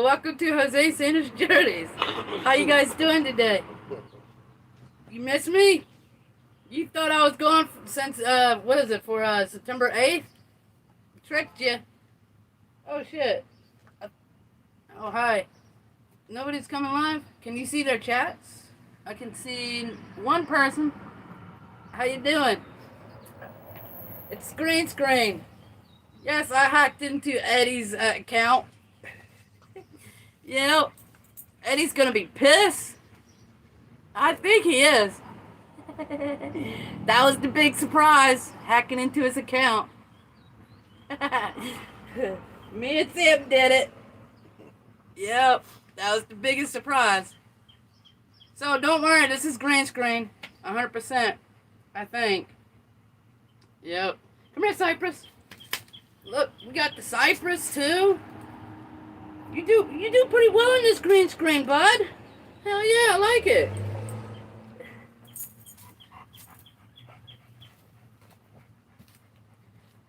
Yo, welcome to Jose Sanders Journeys. How you guys doing today? You miss me? You thought I was gone since, what is it, for September 8th? Tricked you. Oh, shit. Oh, hi. Nobody's coming live? Can you see their chats? I can see one person. How you doing? It's Screen. Yes, I hacked into Eddie's account. Yep. Eddie's gonna be pissed. I think he is. That was the big surprise, hacking into his account. Me and Sam did it. Yep, that was the biggest surprise. So don't worry, this is green screen, 100%, I think. Yep. Come here, Cypress. Look, we got the Cypress too. You do pretty well in this green screen, bud. Hell yeah, I like it.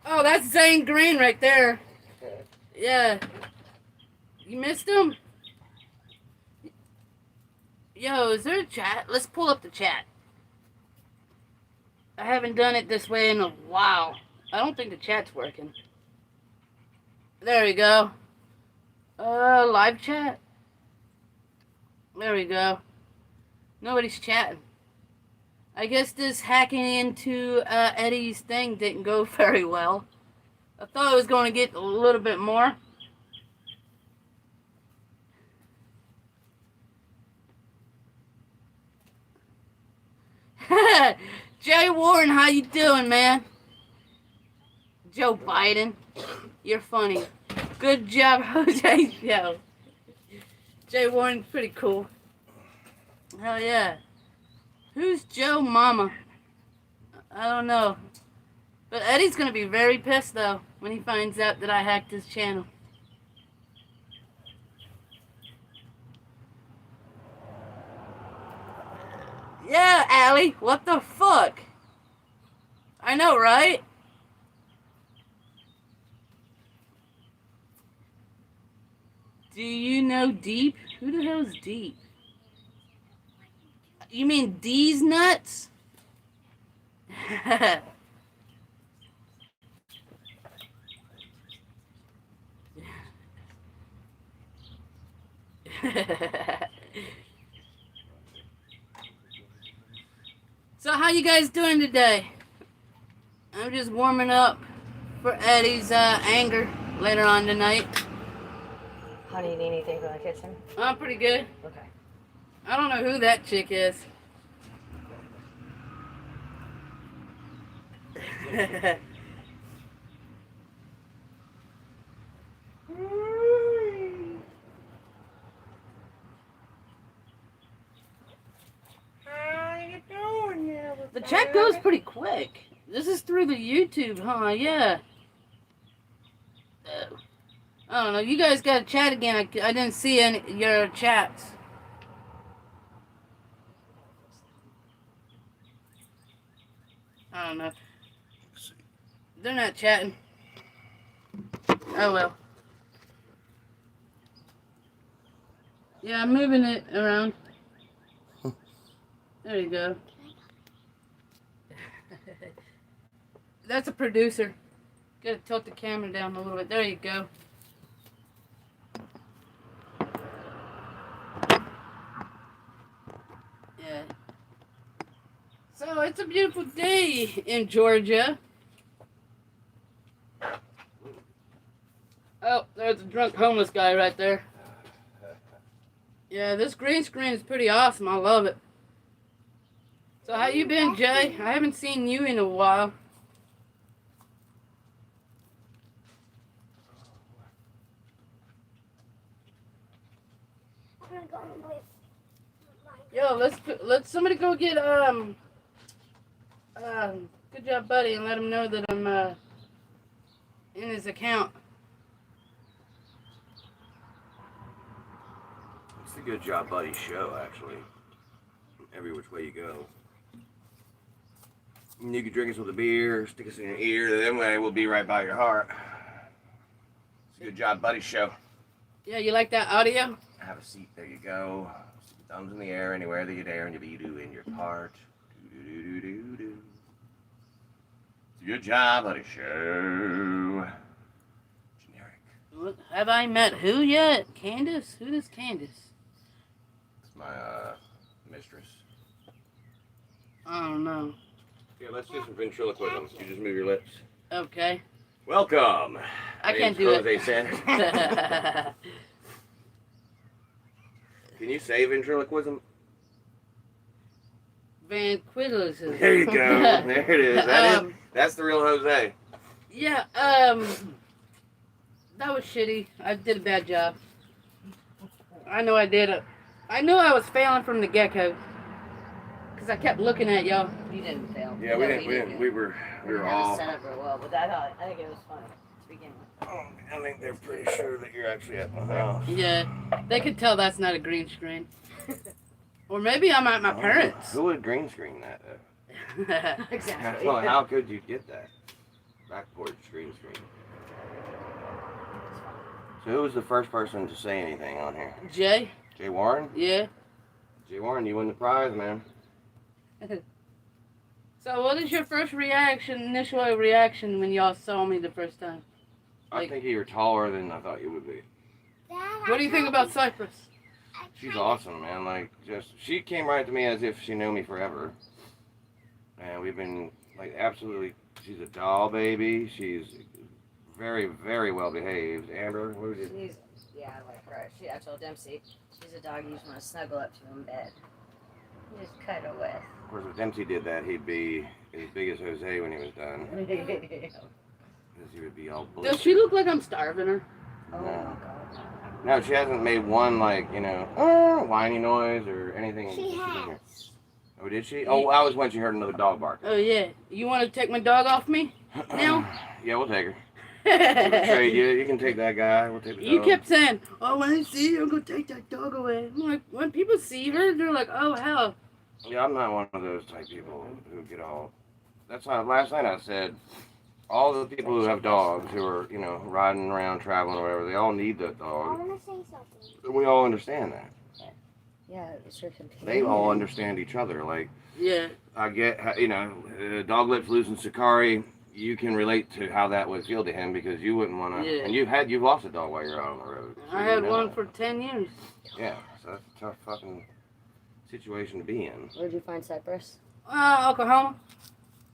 Oh, that's Zane Green right there. Yeah. You missed him? Yo, is there a chat? Let's pull up the chat. I haven't done it this way in a while. I don't think the chat's working. There we go. Live chat? There we go. Nobody's chatting. I guess this hacking into Eddie's thing didn't go very well. I thought I was going to get a little bit more. Jay Warren, how you doing, man? Joe Biden, you're funny. Good job, Jose. Yo, Jay Warren's pretty cool. Hell yeah. Who's Joe Mama? I don't know. But Eddie's gonna be very pissed though when he finds out that I hacked his channel. Yeah, Allie, what the fuck? I know, right? Do you know Deep? Who the hell is Deep? You mean D's nuts? So how you guys doing today? I'm just warming up for Eddie's anger later on tonight. Honey, you need anything from the kitchen? I'm pretty good. Okay. I don't know who that chick is. The chat goes pretty quick. This is through the YouTube, huh? Yeah. I don't know. You guys got to chat again. I didn't see any your chats. I don't know. They're not chatting. Oh well. Yeah, I'm moving it around. There you go. That's a producer. Gotta tilt the camera down a little bit. There you go. Yeah. So it's a beautiful day in Georgia. Oh, there's a drunk homeless guy right there. Yeah, this green screen is pretty awesome. I love it. So how you been, Jay? I haven't seen you in a while. Yo, let's somebody go get good job, buddy, and let him know that I'm in his account. It's the Good Job Buddy show, actually. Every which way you go. You can drink us with a beer, stick us in your ear, that way we'll be right by your heart. It's a Good Job Buddy show. Yeah, you like that audio? Have a seat. There you go. Stick your thumbs in the air anywhere that you dare, and you be doing your part. Do. Good job, buddy. Show. Generic. Have I met who yet? Candace? Who is Candace? It's my mistress. I don't know. Here, let's do some ventriloquism. You just move your lips. Okay. Welcome. I can't do it. Jose Sanders. Can you say ventriloquism? Vanquilism. There you go. There it is. That's the real Jose. Yeah, that was shitty. I did a bad job. I know I did it. I knew I was failing from the get-go. Because I kept looking at y'all. You didn't fail. Yeah, we didn't. We were all. Set up real well, but I think it was funny to begin with. Oh, I think they're pretty sure that you're actually at my house. Yeah, they could tell that's not a green screen. Or maybe I'm at my parents'. Who would green screen that? Exactly. Well, how could you get that? Backboard green screen. So who was the first person to say anything on here? Jay? Jay Warren? Yeah. Jay Warren, you win the prize, man. So what is your first initial reaction when y'all saw me the first time? I think you were taller than I thought you would be. What do you think about Cypress? She's awesome, man. Like, she came right to me as if she knew me forever. And we've been, like, absolutely, she's a doll baby. She's very, very well behaved. Amber, what did you... Yeah, I like her. I told Dempsey, she's a dog you just want to snuggle up to in bed. You just cuddle with. Of course, if Dempsey did that, he'd be as big as Jose when he was done. Because he would be all blue. Does she look like I'm starving her? Oh my god. No, she hasn't made one, like, whiny noise or anything. She has. Oh, did she? Oh, I was when she heard another dog bark. Oh, yeah. You want to take my dog off me now? Yeah, we'll take her. We'll trade you. You can take that guy. We'll take the dog. You kept saying, oh, when I see you, I'm going to take that dog away. I'm like, when people see her, they're like, oh, hell. Yeah, I'm not one of those type people who get all... That's why last night I said, all the people who have dogs who are, riding around, traveling or whatever, they all need that I dog. want to say something. And we all understand that. Yeah, it's your companion. They all understand each other. Like, Yeah. I get, Dog Lips losing Sakari, you can relate to how that would feel to him because you wouldn't want to... Yeah. And you've lost a dog while you're out on the road. So I had one for 10 years. Yeah, so that's a tough fucking situation to be in. Where'd you find Cypress? Oklahoma.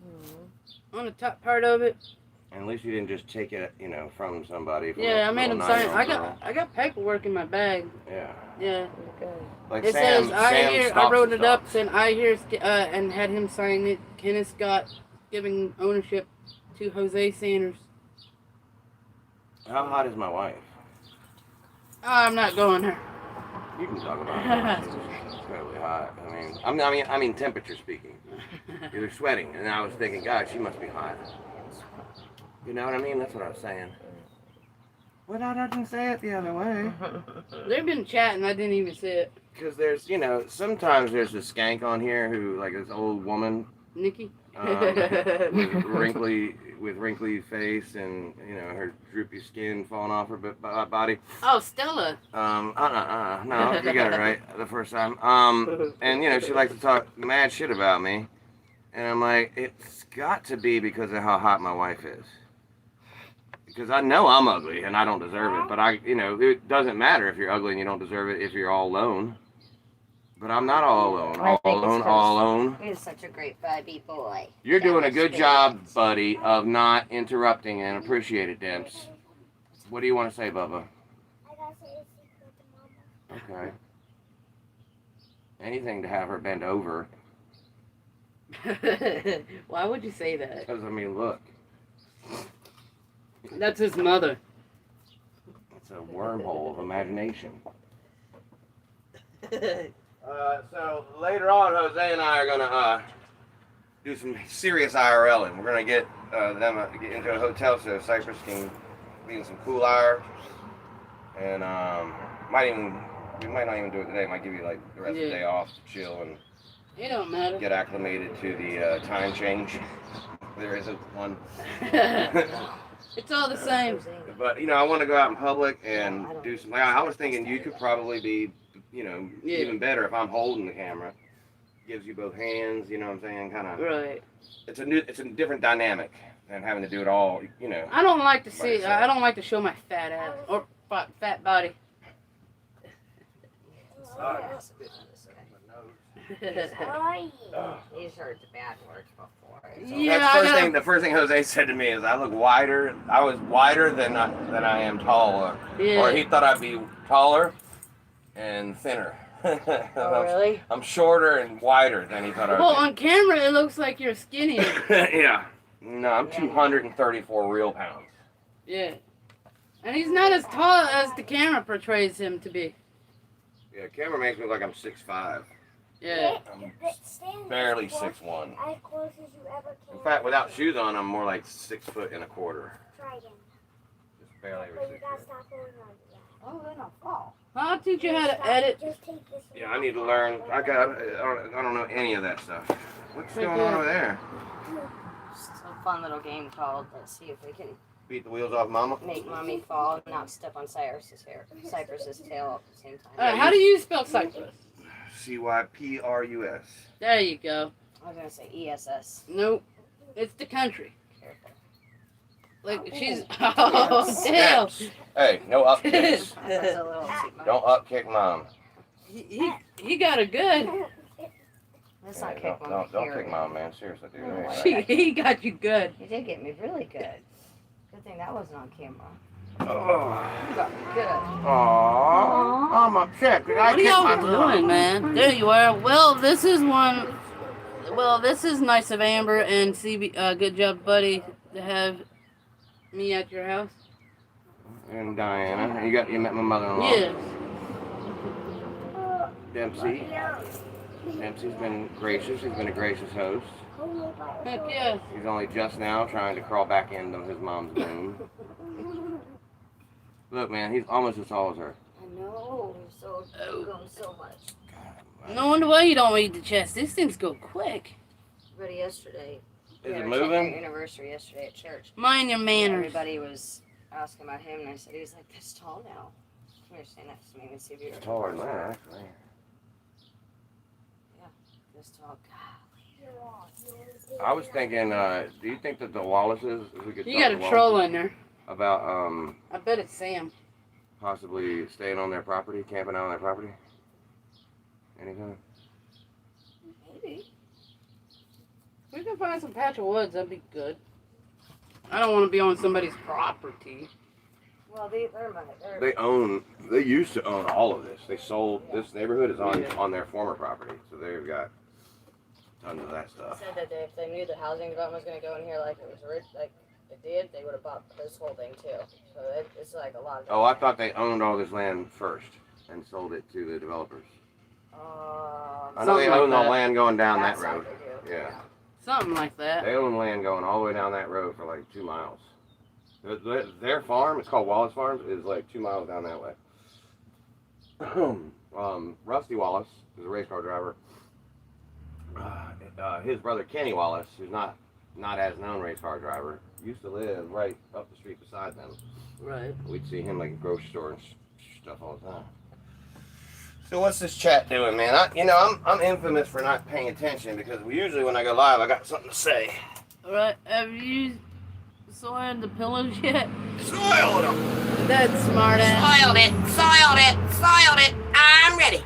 Mm-hmm. On the top part of it. And at least you didn't just take it, from somebody. From Yeah, a I made little him sign. 9-year-old girl. I got paperwork in my bag. Yeah. Yeah. Good. Like It Sam, says I Sam hear. I stops wrote and it up stops. saying I hear and had him sign it. Kenneth Scott giving ownership to Jose Sanders. How hot is my wife? I'm not going there. You can talk about it. She's incredibly hot. I mean, temperature speaking. You're sweating, and I was thinking, God, she must be hot. You know what I mean? That's what I was saying. Well, I didn't say it the other way. They've been chatting. I didn't even see it. Because there's, sometimes there's a skank on here who, like this old woman, Nikki. with wrinkly face and, her droopy skin falling off her body. Oh, Stella. No, you got it right the first time. And, she likes to talk mad shit about me. And I'm like, it's got to be because of how hot my wife is. Because I know I'm ugly and I don't deserve it. But it doesn't matter if you're ugly and you don't deserve it if you're all alone. But I'm not all alone. I think it's All alone. He's such a great vibey boy. You're doing a good Demonstrate. job, buddy, of not interrupting and appreciate it, Demps. What do you want to say, Bubba? I gotta say a secret to Mama. Okay. Anything to have her bend over. Why would you say that? Because, look. That's his mother. It's a wormhole of imagination. So later on, Jose and I are gonna do some serious IRL, and we're gonna get them get into a hotel so Cypress can be in some cool hour, and we might not even do it today. Might give you like the rest of the day off to chill and It don't matter. get acclimated to the time change. There isn't one. It's all the same. But I want to go out in public and do some. Like, I was thinking you could probably be, Yeah. even better if I'm holding the camera. Gives you both hands. You know what I'm saying? Kind of. Right. It's a different dynamic than having to do it all. I don't like to see. yourself. I don't like to show my fat ass or fat body. Sorry. Oh, yeah. He's heard the bad words before. Yeah, That's the first thing Jose said to me is I look wider. I was wider than I am taller. Yeah. Or he thought I'd be taller and thinner. Oh, really? I'm shorter and wider than he thought I Well, would on camera it looks like you're skinny. be. Yeah. No, I'm 234 real pounds. Yeah. And he's not as tall as the camera portrays him to be. Yeah, camera makes me look like I'm 6'5". Yeah. I'm Stand barely as close- 6'1". As close as you ever can. In fact, without shoes on, I'm more like 6'125". Try again. Just barely over But you 6 gotta foot. stop holding on to that. Oh, then I'll fall. I'll teach you how Just to stop- edit. Just take this one. Yeah, I need to learn. I don't know any of that stuff. What's Right going there. on over there? Just a fun little game called Let's See If We Can Beat the wheels off Mama? Make Mommy Fall and Not Step on Cypress's tail at the same time. How do you spell Cypress? CYPRUS. There you go. I was going to say ESS. Nope. It's the country. Careful. Like she's. Oh damn. Hey, no up kicks. That's a little too much. Don't up kick Mom. He got a good. Let's not Yeah, kick don't Mom. don't kick Mom, man. Seriously, dude. No Hey, way. He got you good. You did get me really good. Good thing that wasn't on camera. Oh. You got me good. Aww. Mama, check. Did I What are kick my y'all thumb? doing, man? There you are. Well, this is one. Well, this is nice of Amber and CB. Good job, buddy, to have me at your house. And Diana. You met my mother-in-law. Yes. Dempsey. Dempsey's been gracious. He's been a gracious host. Heck yeah. He's only just now trying to crawl back into his mom's room. Look, man, he's almost as tall as her. I know. You're going so much. No wonder why you don't read the chest. These things go quick. But yesterday, Is we it were attending our moving? anniversary yesterday at church. Mind your And manners. everybody was asking about him, and I said he's like this tall now. Come here, stand next to me and see if you're He's taller than that, actually. this tall. I was thinking, do you think that the Wallaces, if we could You talk got to a Wallaces troll in there. about I bet it's Sam. possibly staying on their property, camping out on their property? Anything? Maybe. We can find some patch of woods. That'd be good. I don't want to be on somebody's property. Well, They used to own all of this. They sold, this neighborhood is Yeah. on their former property, so they've got tons of that stuff. said that if they knew the housing development was going to go in here like it was rich, like it did, they would have bought this whole thing too. So it's like a lot of. Oh, I thought they owned all this land first and sold it to the developers. I know they Something like own the that. land going down that side road. they do. Yeah. Something like that. They own land going all the way down that road for like 2 miles. Their farm, it's called Wallace Farms, is like 2 miles down that way. Rusty Wallace is a race car driver. His brother Kenny Wallace, who's not as known race car driver, used to live right up the street beside them. Right. We'd see him like at the grocery store and stuff all the time. So what's this chat doing, man? I'm infamous for not paying attention because usually when I go live, I got something to say. Right. Have you soiled the pillows yet? Soiled them. That's smart ass. Soiled it. I'm ready.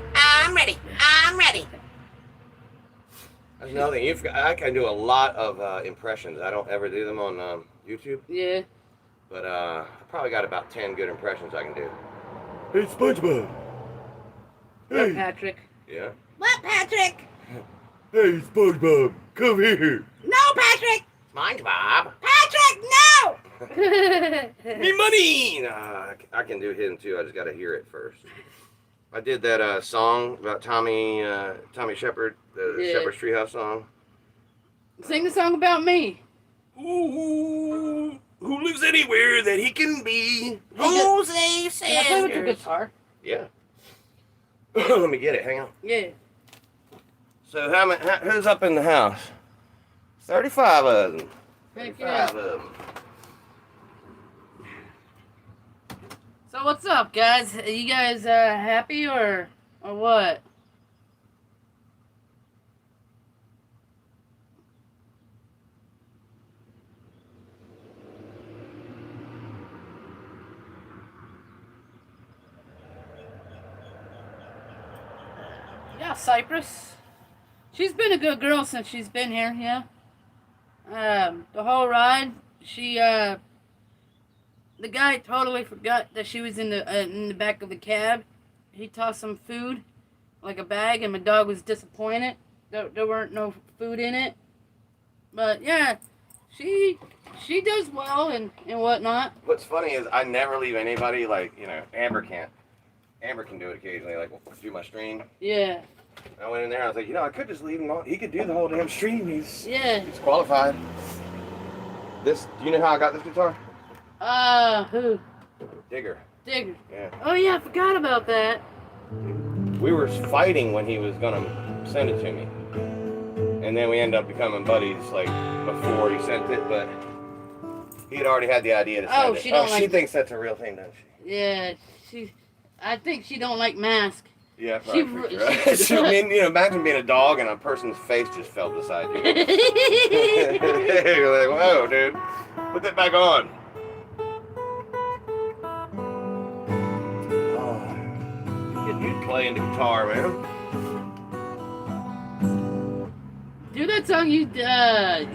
That's another thing. I can do a lot of impressions. I don't ever do them on YouTube, Yeah. but I probably got about 10 good impressions I can do. Hey, SpongeBob. What, Patrick? Yeah. What, Patrick? Hey, SpongeBob, come here. No, Patrick. SpongeBob. Patrick, no. Me money. Nah, I can do him too. I just got to hear it first. I did that song about Tommy Shepard, the Yeah. Shepherd's Treehouse song. Sing the song about me. Ooh, who lives anywhere that he can be? Jose Can I play with your Sanders. guitar? Yeah. Let me get it. Hang on. Yeah. So who's up in the house? 35 of them. Heck 35 yeah. of them. So what's up, guys? Are you guys happy or what? Yeah, Cypress. She's been a good girl since she's been here. Yeah. The whole ride, the guy totally forgot that she was in the back of the cab. He tossed some food, like a bag, and my dog was disappointed. There weren't no food in it. But yeah, she does well and whatnot. What's funny is I never leave anybody, like, you know, Amber can't. Amber can do it occasionally, like do my stream. Yeah. I went in there, I was like, you know, I could just leave him on. He could do the whole damn stream. He's qualified. Do you know how I got this guitar? Who? Digger. Digger. Yeah. Oh yeah, I forgot about that. We were fighting when he was gonna send it to me. And then we ended up becoming buddies, like, before he sent it, but he had already had the idea to send it. She thinks that's a real thing, doesn't she? Yeah, I think she don't like mask. Yeah, probably. I mean, you know, imagine being a dog and a person's face just fell beside you. You're like, whoa, dude. Put that back on. Oh, you playing the guitar, man. Do that song you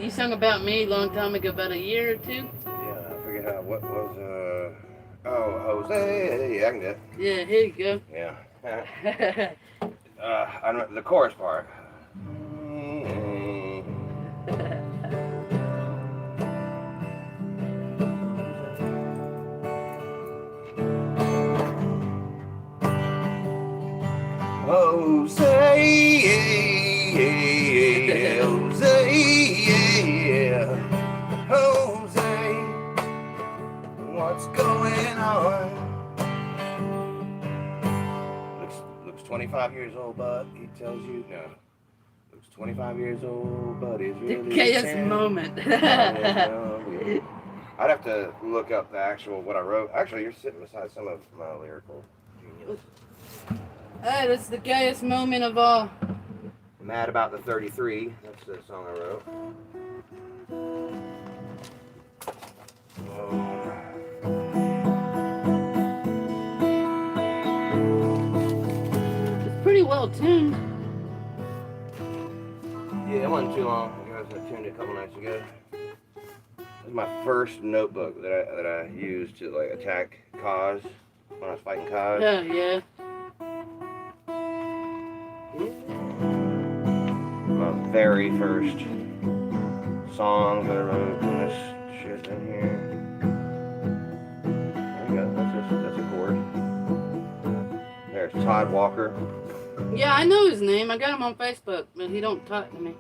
sung about me a long time ago, about a year or two. Yeah, I forget what was, Jose. Yeah, I can do it. Yeah, here you go. Yeah. I don't, the chorus part. Jose, Jose, what's going on? Looks 25 years old, but he tells you no. Looks 25 years old, but he's really The chaos 10. moment. I'd have to look up the actual what I wrote. Actually, you're sitting beside some of my lyrical genius. Hey, that's the gayest moment of all. Mad About the 33. That's the song I wrote. It's pretty well tuned. Yeah, it wasn't too long. I tuned it a couple nights ago. This is my first notebook that I used to like attack Kaz when I was fighting Kaz. Yeah, yeah. My very first song that I wrote in this shit in here. There you go. That's a chord. There's Todd Walker. Yeah, I know his name. I got him on Facebook, but he don't talk to me.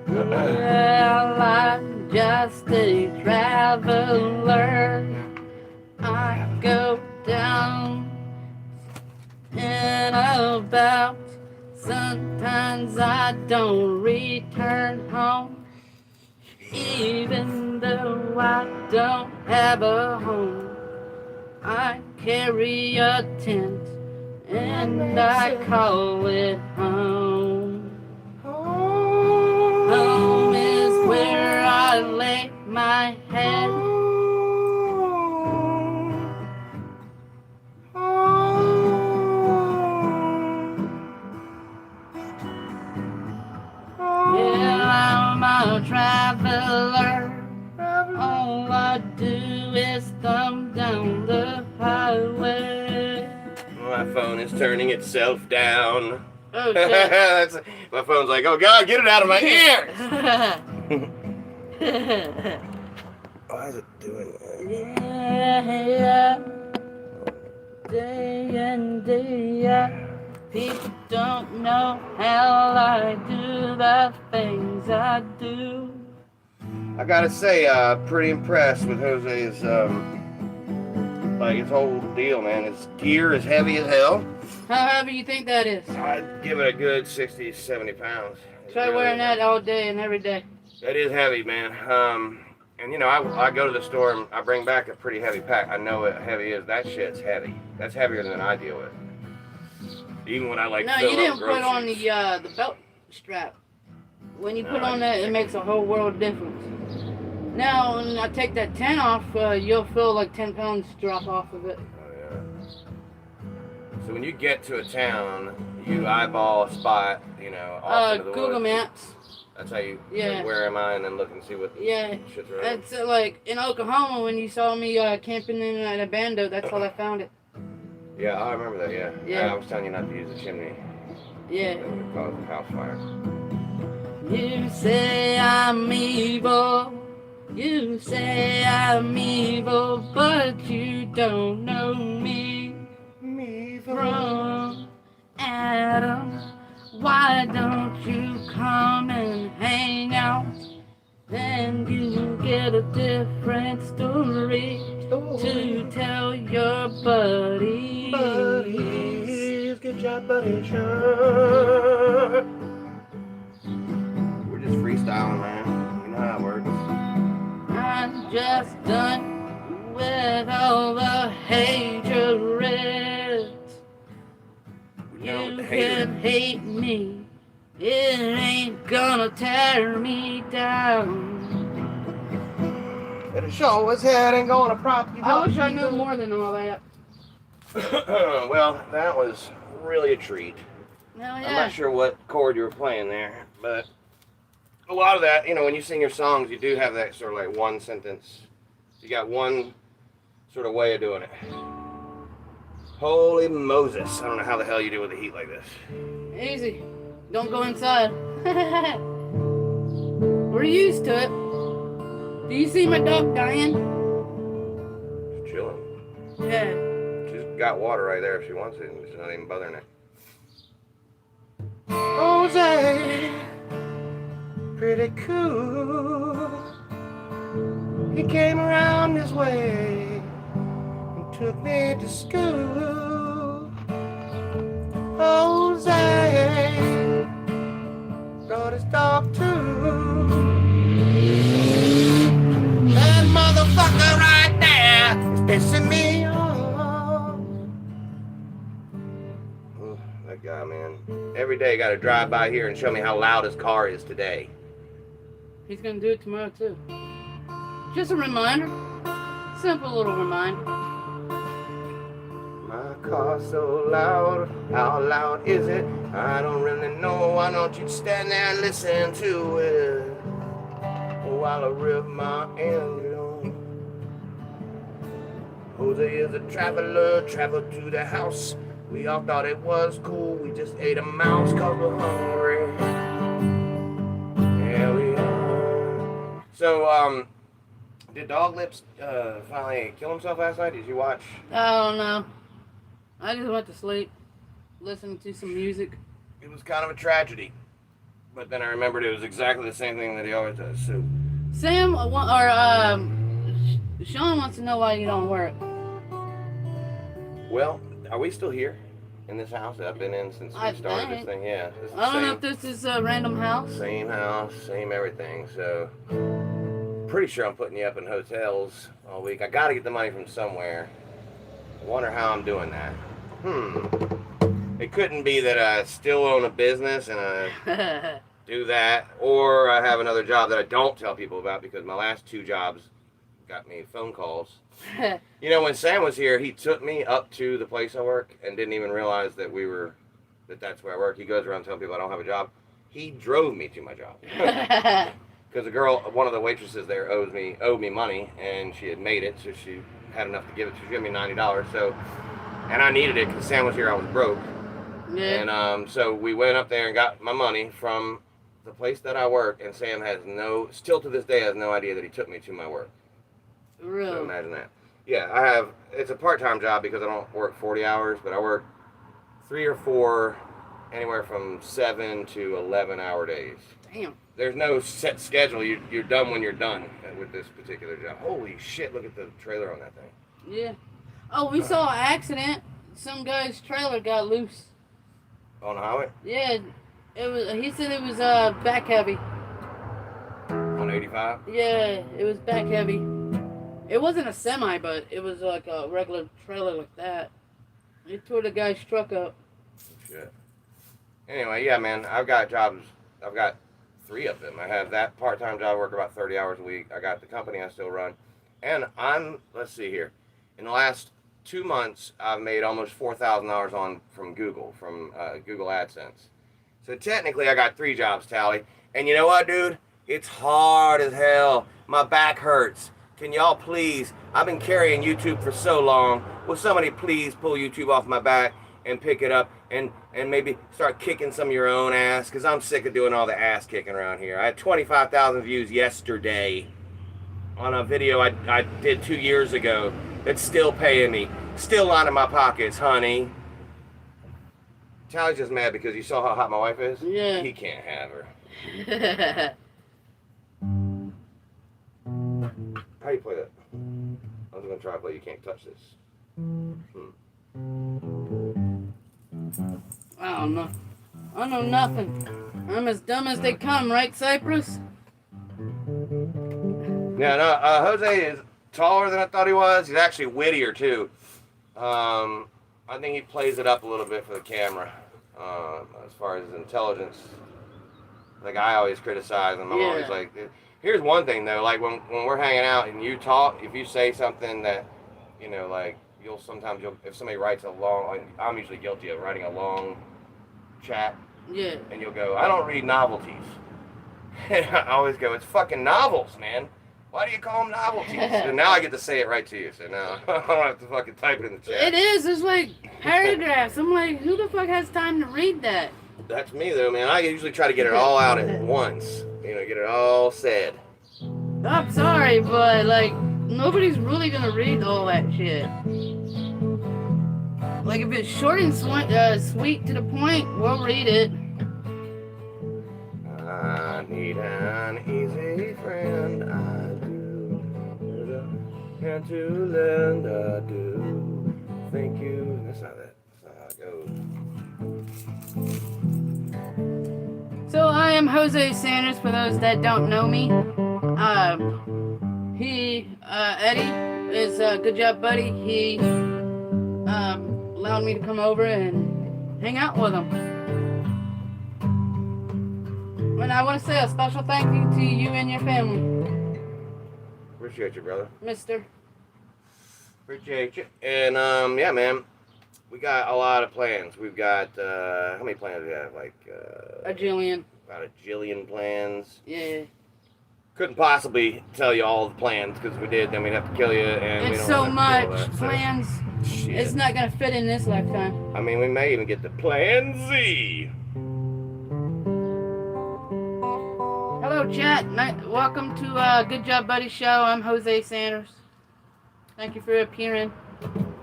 Well, I'm just a traveler. I go down and about. Sometimes I don't return home, even though I don't have a home. I carry a tent and I call it home. Home is where I lay my head. Yeah, I'm a traveler. All I do is thumb down the highway. My phone is turning itself down. Oh shit. My phone's like, oh God, get it out of my ears! Why is it doing that? Yeah, day in, day out. People don't know how I do the things I do. I gotta say, pretty impressed with Jose's, like his whole deal, man. His gear is heavy as hell. How heavy you think that is? I'd give it a good 60, 70 pounds. It's Try really wearing that heavy. all day and every day. That is heavy, man. And you know, I go to the store and I bring back a pretty heavy pack. I know what heavy is. That shit's heavy. That's heavier than I deal with. Even when I like No, fill you up didn't put on groceries. the belt strap. When you No, put I on just that, it take makes a whole world of difference. Now, when I take that 10 off, you'll feel like 10 pounds drop off of it. Oh, yeah. So when you get to a town, you eyeball a spot, you know, off into the Google woods. Maps. That's how you, Yeah. like, where am I, and then look and see what Yeah. shit's around. It's like in Oklahoma when you saw me camping in an abando. That's how I found it. Yeah, I remember that, yeah. Yeah. I was telling you not to use the chimney. Yeah. That would have caused a house fire. You say I'm evil. You say I'm evil, but you don't know me from Adam. Why don't you come and hang out? Then you get a different story to tell your buddies. Get your buddy shirt. We're just freestyling, man. You know how it works. I'm just done with all the hatred. We know You the hater. can hate me, it ain't gonna tear me down. And the show is head and gonna prop you I up. wish I knew more than all that. Well, that was really a treat. Hell I'm yeah. not sure what chord you were playing there, but a lot of that, you know, when you sing your songs, you do have that sort of like one sentence. You got one sort of way of doing it. Holy Moses. I don't know how the hell you do with the heat like this. Easy. Don't go inside. We're used to it. Do you see my dog dying? Just chilling. Yeah. She's got water right there if she wants it, and she's not even bothering it. Jose, pretty cool. He came around this way and took me to school. Jose brought his dog too. That motherfucker right there is pissing me off. Oh, that guy, man. Every day got to drive by here and show me how loud his car is today. He's gonna do it tomorrow too. Just a reminder. Simple little reminder. My car's so loud, how loud is it? I don't really know. Why don't you stand there and listen to it while I rev my engine on? Jose is a traveler, traveled to the house. We all thought it was cool. We just ate a mouse 'cause we're hungry. Yeah, we are. So, did Dog Lips finally kill himself last night? Did you watch? I don't know. I just went to sleep, listening to some music. It was kind of a tragedy. But then I remembered it was exactly the same thing that he always does. So, Sam Sean wants to know why you don't work. well, are we still here in this house that I've been in since we I started this think. thing? Yeah. This is the I don't know same, if this is a random house. same house, same everything. So, pretty sure I'm putting you up in hotels all week. I got to get the money from somewhere. I wonder how I'm doing that. It couldn't be that I still own a business and I do that, or I have another job that I don't tell people about because my last two jobs got me phone calls. You know, when Sam was here, he took me up to the place I work and didn't even realize that that's where I work. He goes around telling people I don't have a job. He drove me to my job. Because the girl, one of the waitresses there owed me money, and she had made it, so she had enough to give it. She gave me $90. So, and I needed it because Sam was here. I was broke, Yeah. and so we went up there and got my money from the place that I work. And Sam still to this day has no idea that he took me to my work. So Real. imagine that. Yeah, it's a part-time job because I don't work 40 hours, but I work 3 or 4, anywhere from 7 to 11-hour days. Damn. There's no set schedule. You're done when you're done with this particular job. Holy shit, look at the trailer on that thing. Yeah. Oh, we saw an accident. Some guy's trailer got loose. On the highway? Yeah. It was. He said it was back heavy. On on 85? Yeah, it was back heavy. It wasn't a semi, but it was like a regular trailer like that. It tore the guy's truck up. Shit. Anyway, yeah, man, I've got jobs. I've got 3 of them. I have that part-time job, I work about 30 hours a week. I got the company I still run. And let's see here. In the last 2 months, I've made almost $4,000 from Google AdSense. So technically, I got 3 jobs, Tally. And you know what, dude? It's hard as hell. My back hurts. Can y'all please? I've been carrying YouTube for so long. Will somebody please pull YouTube off my back and pick it up and maybe start kicking some of your own ass? Because I'm sick of doing all the ass kicking around here. I had 25,000 views yesterday on a video I did 2 years ago. It's still paying me. Still lining my pockets, honey. Tally's just mad because you saw how hot my wife is? Yeah. He can't have her. How do you play that? I was going to try to play You Can't Touch This. I don't know. I know nothing. I'm as dumb as they come, right, Cypress? Yeah, no, Jose is taller than I thought he was. He's actually wittier, too. I think he plays it up a little bit for the camera. As far as his intelligence. Like, I always criticize him. I'm always like... Here's one thing, though. Like, when we're hanging out and you talk, if you say something that, you know, like, if somebody writes a long... I'm usually guilty of writing a long chat. Yeah. And you'll go, I don't read novelties. And I always go, it's fucking novels, man. Why do you call them novelties? And now I get to say it right to you. So now I don't have to fucking type it in the chat. It is. There's like paragraphs. I'm like, who the fuck has time to read that? That's me, though, man. I usually try to get it all out at once. You know, get it all said. I'm sorry, but like, nobody's really gonna read all that shit. Like, if it's short and sweet to the point, we'll read it. I need an easy friend, I do. And to lend, I do. Thank you. That's not how it goes. So I am Jose Sanders, for those that don't know me. Eddie is a good job buddy. He allowed me to come over and hang out with him. And I want to say a special thank you to you and your family. Appreciate you, brother. Mister. Appreciate you. And, yeah, man. We got a lot of plans. We've got, how many plans do we have? Like, A jillion. about a jillion plans. Yeah. Couldn't possibly tell you all the plans, because if we did, then we'd have to kill you. And we It's don't so wanna do all much that, so- plans. Shit. It's not gonna fit in this lifetime. I mean, we may even get to Plan Z. Hello, chat. Welcome to Good Job Buddy Show. I'm Jose Sanders. Thank you for appearing.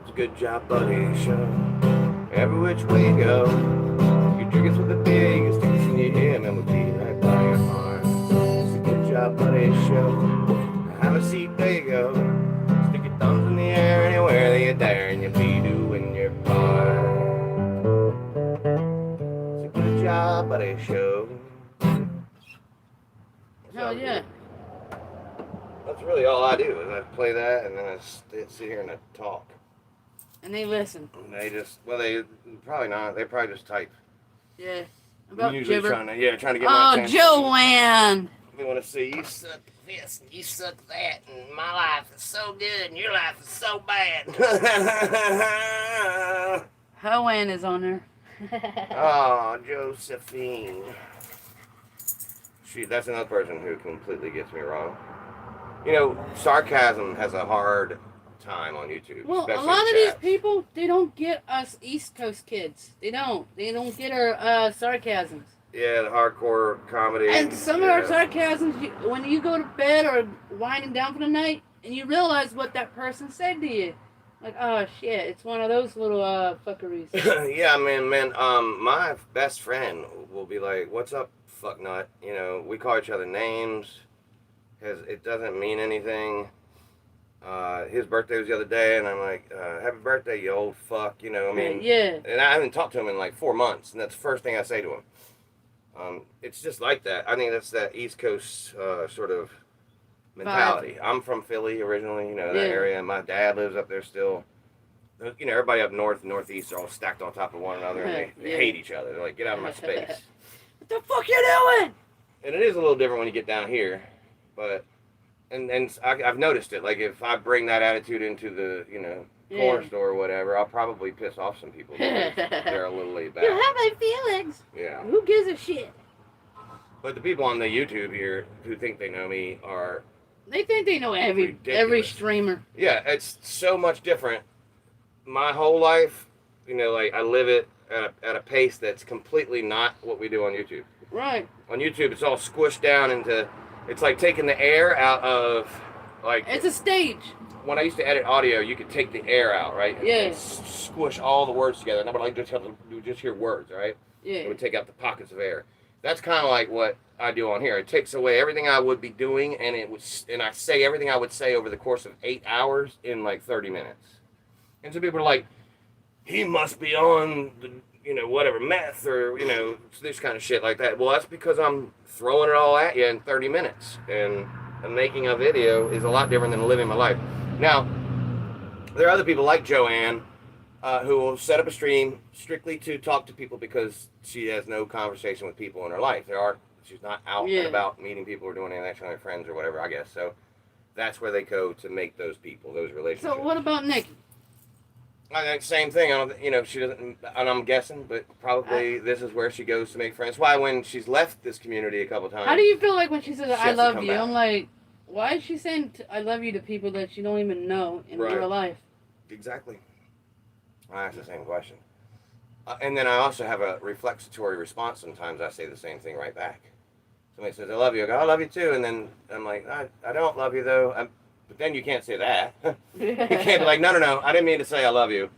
It's a Good Job Buddy Show. Every which way you go. You drink us with the biggest sticks in your ear, and we'll be right by your heart. It's a Good Job Buddy Show. Have a seat, there you go. Stick your thumbs in the air anywhere that you dare, and you'll be doing your part. It's a Good Job Buddy Show. Hell yeah. That's really all I do, is I play that, and then I sit here and I talk. And they listen. And they just, well, they probably not. They probably just type. Yeah. About Usually gibber. trying to get my Oh, attention. Joanne. We want to see you suck this and you suck that, and my life is so good and your life is so bad. Joanne is on her. Oh, Josephine. That's another person who completely gets me wrong. You know, sarcasm has a hard time on YouTube. Well, a especially lot in of these chats. people, they don't get us East Coast kids. They don't. They don't get our sarcasms. Yeah, the hardcore comedy. And some of our sarcasms, when you go to bed or winding down for the night, and you realize what that person said to you. Like, oh shit, it's one of those little fuckeries. Yeah, man, my best friend will be like, "What's up, fucknut?" You know, we call each other names because it doesn't mean anything. His birthday was the other day, and I'm like, "Happy birthday, you old fuck!" You know, I mean, Yeah. And I haven't talked to him in like 4 months, and that's the first thing I say to him. It's just like that. I think that's that East Coast sort of mentality. I'm from Philly originally, you know, that Yeah. area, and my dad lives up there still. You know, everybody up north and northeast are all stacked on top of one another, and they Yeah. hate each other. They're like, get out of my space. What the fuck you doing? And it is a little different when you get down here, but I've noticed it. Like if I bring that attitude into the corner Yeah. store or whatever, I'll probably piss off some people because they're a little laid back. You have my feelings. Yeah. Who gives a shit? But the people on the YouTube here who think they know me are, They think they know every Ridiculous. streamer. yeah, it's so much different. My whole life, you know, like I live it at a pace that's completely not what we do on YouTube. Right. On YouTube, it's all squished down into, it's like taking the air out of, like, It's a stage. when I used to edit audio, you could take the air out, right? And Yeah. squish all the words together. And I would like just hear words, right? It Yeah. would take out the pockets of air. That's kind of like what I do on here. It takes away everything I would be doing, and I say everything I would say over the course of 8 hours in like 30 minutes. And so people are like, he must be on the, whatever, meth or, this kind of shit like that. Well, that's because I'm throwing it all at you in 30 minutes. And making a video is a lot different than living my life. Now, there are other people like Joanne who will set up a stream strictly to talk to people because she has no conversation with people in her life. She's not out Yeah. and about meeting people or doing anything, actually with friends or whatever, I guess. So that's where they go to make those people, those relationships. So what about Nikki? I think same thing. She doesn't, and I'm guessing, but probably this is where she goes to make friends. Why, when she's left this community a couple times. How do you feel like when she says She "I has to love come you"? back. I'm like, why is she saying "I love you" to people that she don't even know in Right. real life? Exactly. I ask the same question. And then I also have a reflexatory response. Sometimes I say the same thing right back. Somebody says, I love you. I go, I love you too. And then I'm like, I don't love you though. But then you can't say that. You can't be like, no. I didn't mean to say I love you.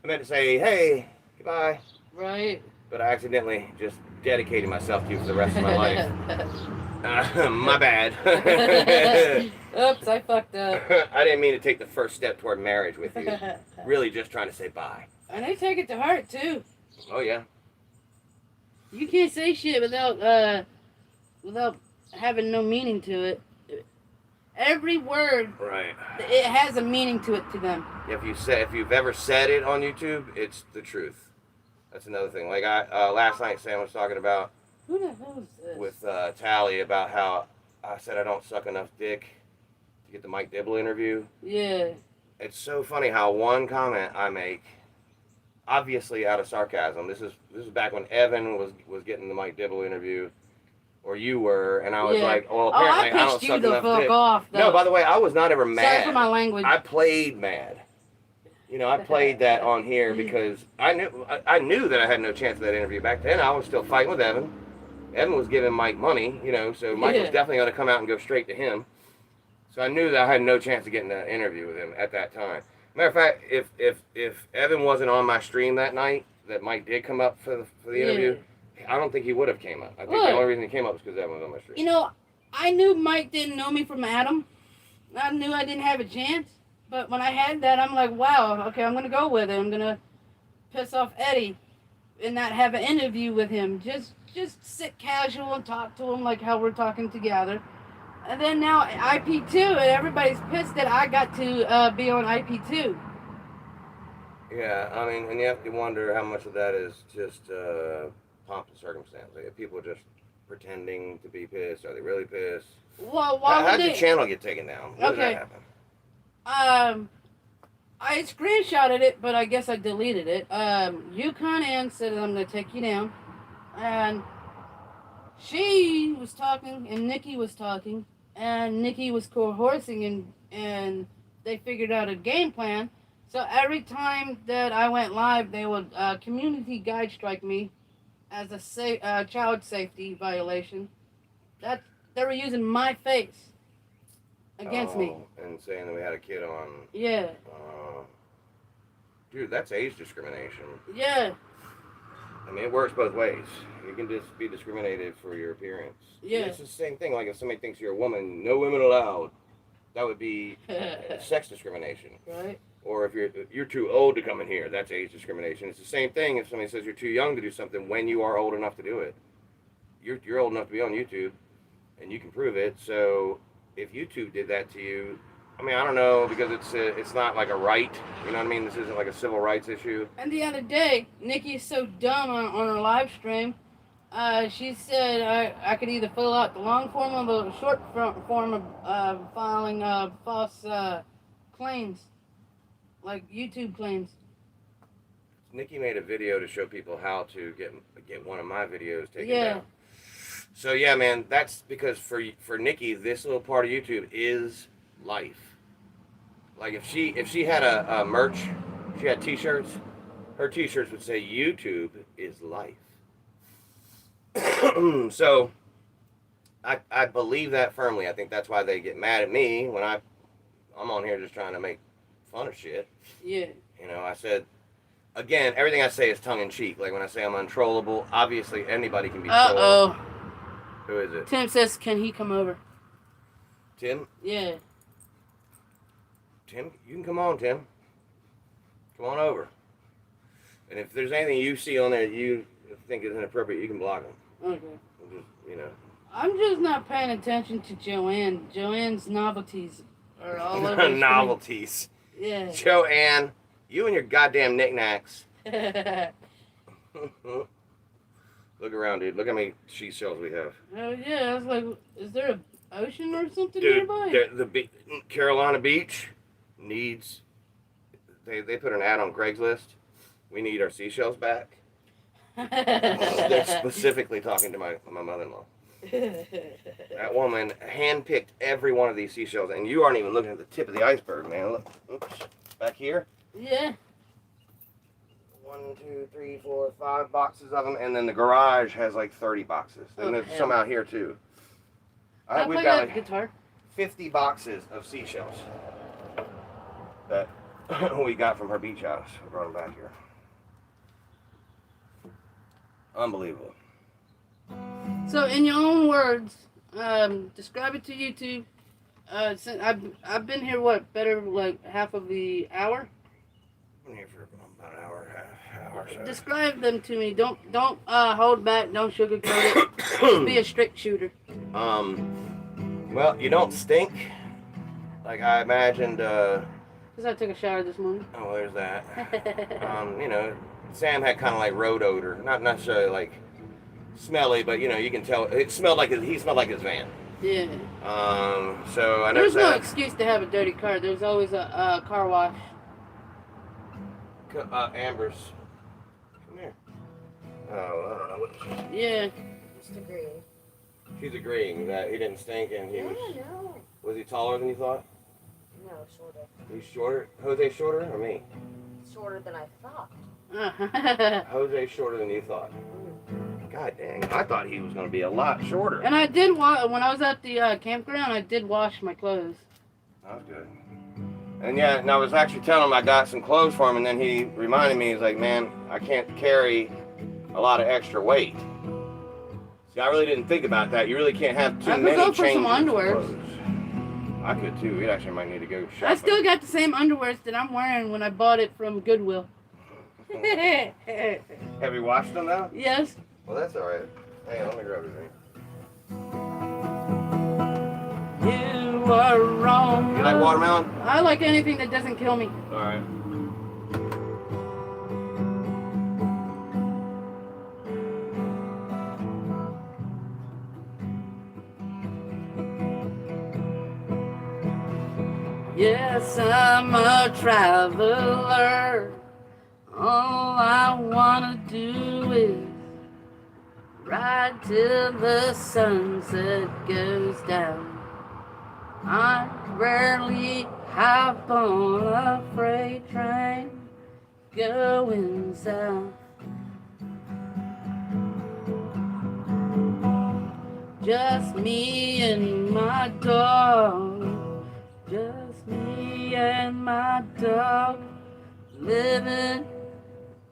I meant to say, hey, goodbye. Right. But I accidentally just dedicated myself to you for the rest of my life. My bad. Oops, I fucked up. I didn't mean to take the first step toward marriage with you. Really just trying to say bye. And they take it to heart too. Oh, yeah. You can't say shit without having no meaning to it. Every word, Right. it has a meaning to it to them. If you've ever said it on YouTube, it's the truth. That's another thing. Like last night, Sam was talking about Who the hell is this? with Tally about how I said I don't suck enough dick to get the Mike Dibble interview. Yeah. It's so funny how one comment I make, obviously out of sarcasm. This is back when Evan was getting the Mike Dibble interview, or you were, and I was Yeah. like, well, Oh, I apparently I don't pissed you suck the enough fuck dick. off. Though. No, by the way, I was not ever mad. Sorry for my language. I played mad. I played that on here because I knew that I had no chance of that interview back then. I was still fighting with Evan. Evan was giving Mike money, so Mike was Yeah. definitely going to come out and go straight to him. So I knew that I had no chance of getting that interview with him at that time. Matter of fact, if Evan wasn't on my stream that night, that Mike did come up for the interview, I don't think he would have came up. I think the only reason he came up was because Evan was on my stream. I knew Mike didn't know me from Adam. I knew I didn't have a chance. But when I had that, I'm like, wow, okay, I'm going to go with it. I'm going to piss off Eddie and not have an interview with him. Just sit casual and talk to him like how we're talking together. And then now IP2, and everybody's pissed that I got to be on IP2. Yeah, I mean, and you have to wonder how much of that is just pomp and circumstance. Like, people just pretending to be pissed. Are they really pissed? Well, why How'd would your they? channel get taken down? How did Okay. that happen? I screenshotted it, but I guess I deleted it. Yukon Ann said I'm going to take you down. And she was talking, and Nikki was talking, and Nikki was coercing, and they figured out a game plan. So every time that I went live, they would community guide strike me as a child safety violation. That they were using my face against me. And saying that we had a kid on. Yeah, Dude, that's age discrimination. yeah, I mean, it works both ways. You can just be discriminated for your appearance. Yeah. It's the same thing. Like if somebody thinks you're a woman, no women allowed. That would be sex discrimination. right. Or if you're too old to come in here, that's age discrimination. It's the same thing if somebody says you're too young to do something when you are old enough to do it. you're old enough to be on YouTube, and you can prove it. So if YouTube did that to you, I mean, I don't know, because it's not like a right. You know what I mean? This isn't like a civil rights issue. And the other day, Nikki's so dumb on her live stream. She said I could either fill out the long form or the short form of filing false claims, like YouTube claims. Nikki made a video to show people how to get one of my videos taken Yeah. down. So yeah, man, that's because for Nikki, this little part of YouTube is life. Like if she had a merch, she had T-shirts. Her T-shirts would say YouTube is life. So I believe that firmly. I think that's why they get mad at me when I'm on here just trying to make fun of shit. Yeah. You know, I said, again, everything I say is tongue in cheek. Like when I say I'm untrollable, obviously anybody can be trolled. Uh-oh. Who is it? Tim says, can he come over? Tim? Yeah. Tim, you can come on, Tim. Come on over. And if there's anything you see on there that you think is inappropriate, you can block them. Okay. Just, you know. I'm just not paying attention to Joanne. Joanne's novelties are all over the screen. Novelties. Yeah. Joanne, you and your goddamn knickknacks. Look around, dude. Look how many seashells we have. Oh yeah, I was like, is there an ocean or something Dude, nearby? the Carolina Beach needs. They put an ad on Craigslist. We need our seashells back. They're specifically talking to my mother-in-law. That woman handpicked every one of these seashells, and you aren't even looking at the tip of the iceberg, man. Look, oops, back here. Yeah. 1, 2, 3, 4, 5 boxes of them, and then the garage has like 30 boxes. And there's some out here too. I We've play got that like guitar. 50 boxes of seashells that we got from her beach house. We brought them back here. Unbelievable. So, in your own words, describe it to YouTube. Since I've been here, better like half of the hour. I've been here for about an hour and a half, hour or so. Describe them to me. Don't hold back. Don't sugarcoat it. Just be a straight shooter. Well, you don't stink. Like I imagined. Cause I took a shower this morning. Oh, there's that. You know, Sam had kind of like road odor, not necessarily like smelly, but you know, you can tell it smelled like he smelled like his van. Yeah. So I know There's no that. excuse to have a dirty car. There's always a car wash. Amber's. Come here. Oh, I don't know what. Yeah. Just agree. She's agreeing that he didn't stink and he was. No. Was he taller than you thought? No, shorter. He's shorter. Jose shorter or me? Shorter than I thought. Jose shorter than you thought. God dang! I thought he was going to be a lot shorter. And I did when I was at the campground. I did wash my clothes. That was good. And yeah, and I was actually telling him I got some clothes for him, and then he reminded me, he's like, man, I can't carry a lot of extra weight. See, I really didn't think about that. You really can't have too I could many go for some changes of underwear. clothes. I could too. We actually might need to go shopping. I still got the same underwear that I'm wearing when I bought it from Goodwill. Have you washed them now? Yes. Well, that's all right. Hang on, let me grab a drink. You are wrong. You like watermelon? I like anything that doesn't kill me. All right. Yes, I'm a traveler. All I wanna do is ride till the sunset goes down. I rarely hop on a freight train going south. Just me and my dog. Just me and my dog. Living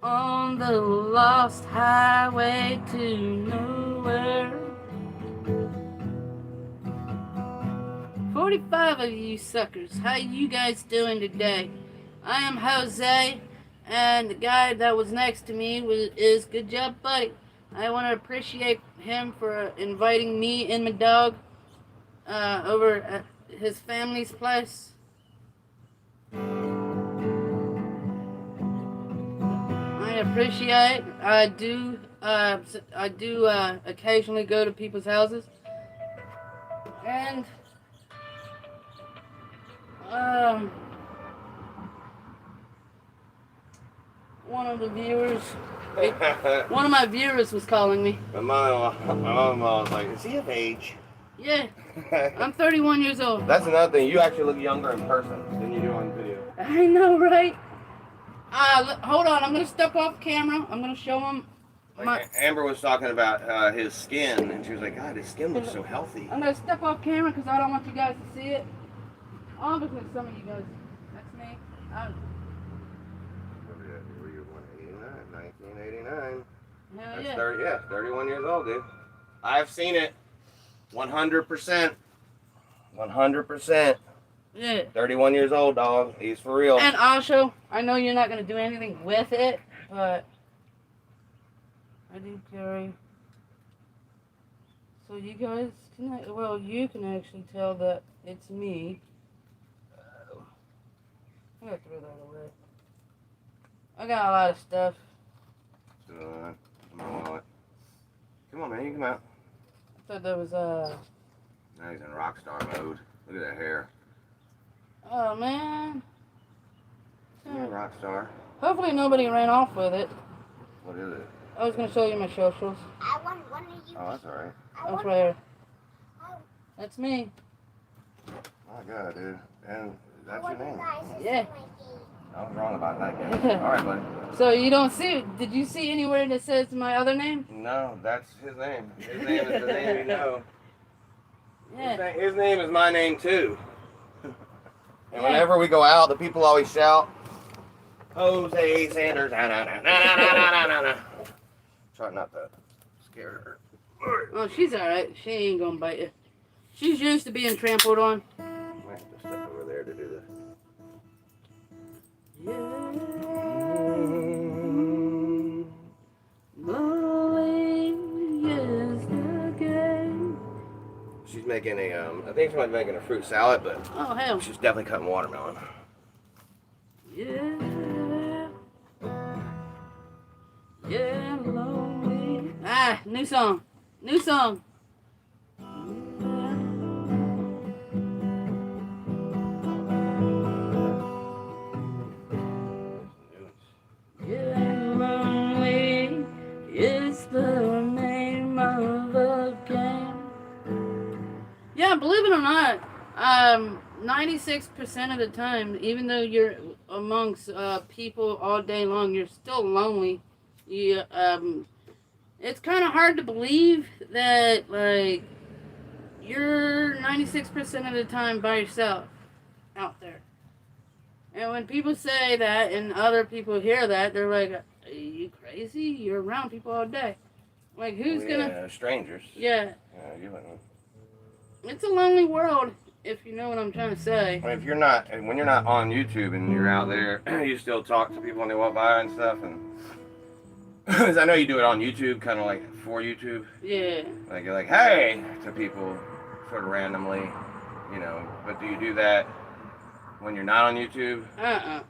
on the lost highway to nowhere. 45 of you suckers, how you guys doing today? I am Jose, and the guy that was next to me is Good Job Buddy. I want to appreciate him for inviting me and my dog over at his family's place. I appreciate. I do occasionally go to people's houses, and one of the viewers, one of my viewers was calling me. My mother-in-law was like, "Is he of age?" Yeah, I'm 31 years old. That's another thing. You actually look younger in person than you do on video. I know, right? Hold on. I'm gonna step off camera. I'm gonna show him. Like Amber was talking about his skin, and she was like, "God, his skin looks so healthy." I'm gonna step off camera because I don't want you guys to see it. Obviously, some of you guys. That's me. Were you 1989? Hell That's yeah. 31 years old, dude. I've seen it. 100%. 100%. Yeah. 31 years old, dog. He's for real. And also, I know you're not gonna do anything with it, but I do carry. So you guys can, you can actually tell that it's me. I'm gonna throw that away. I got a lot of stuff. Come on, man. You come out. I thought that was Now he's in rock star mode. Look at that hair. Oh man. You're a rock star. Hopefully nobody ran off with it. What is it? I was gonna show you my socials. I want one of you. Oh, that's alright. I That's want right here. Oh. That's me. My God, dude. And I that's want your you name. guys to Yeah. see my game. I was wrong about that, guy. Alright, buddy. So you don't see? Did you see anywhere that says my other name? No, that's his name. His name is the name you know. Yeah. His name is my name, too. And whenever we go out, the people always shout, Jose Sanders. Na, na, na, na, na, na, na, na, na. Try not to scare her. Oh, she's alright. She ain't gonna bite you. She's used to being trampled on. I might have to step over there to do this. She's making a, I think she might be making a fruit salad, but Oh hell. she's definitely cutting watermelon. Yeah. Yeah, lonely. Ah, new song. New song. Yeah, lonely is the name of the game. Yeah, believe it or not, 96% of the time, even though you're amongst people all day long, you're still lonely. You, it's kind of hard to believe that, like, you're 96% of the time by yourself out there. And when people say that and other people hear that, they're like, are you crazy? You're around people all day. Like, who's gonna... Strangers. Yeah, Yeah, you wouldn't. it's a lonely world, if you know what I'm trying to say. I mean, if you're not, when you're not on YouTube and you're out there, you still talk to people when they walk by and stuff. And because I know you do it on YouTube, kind of like for YouTube. Yeah. Like you're like, hey, to people, sort of randomly, you know. But do you do that when you're not on YouTube?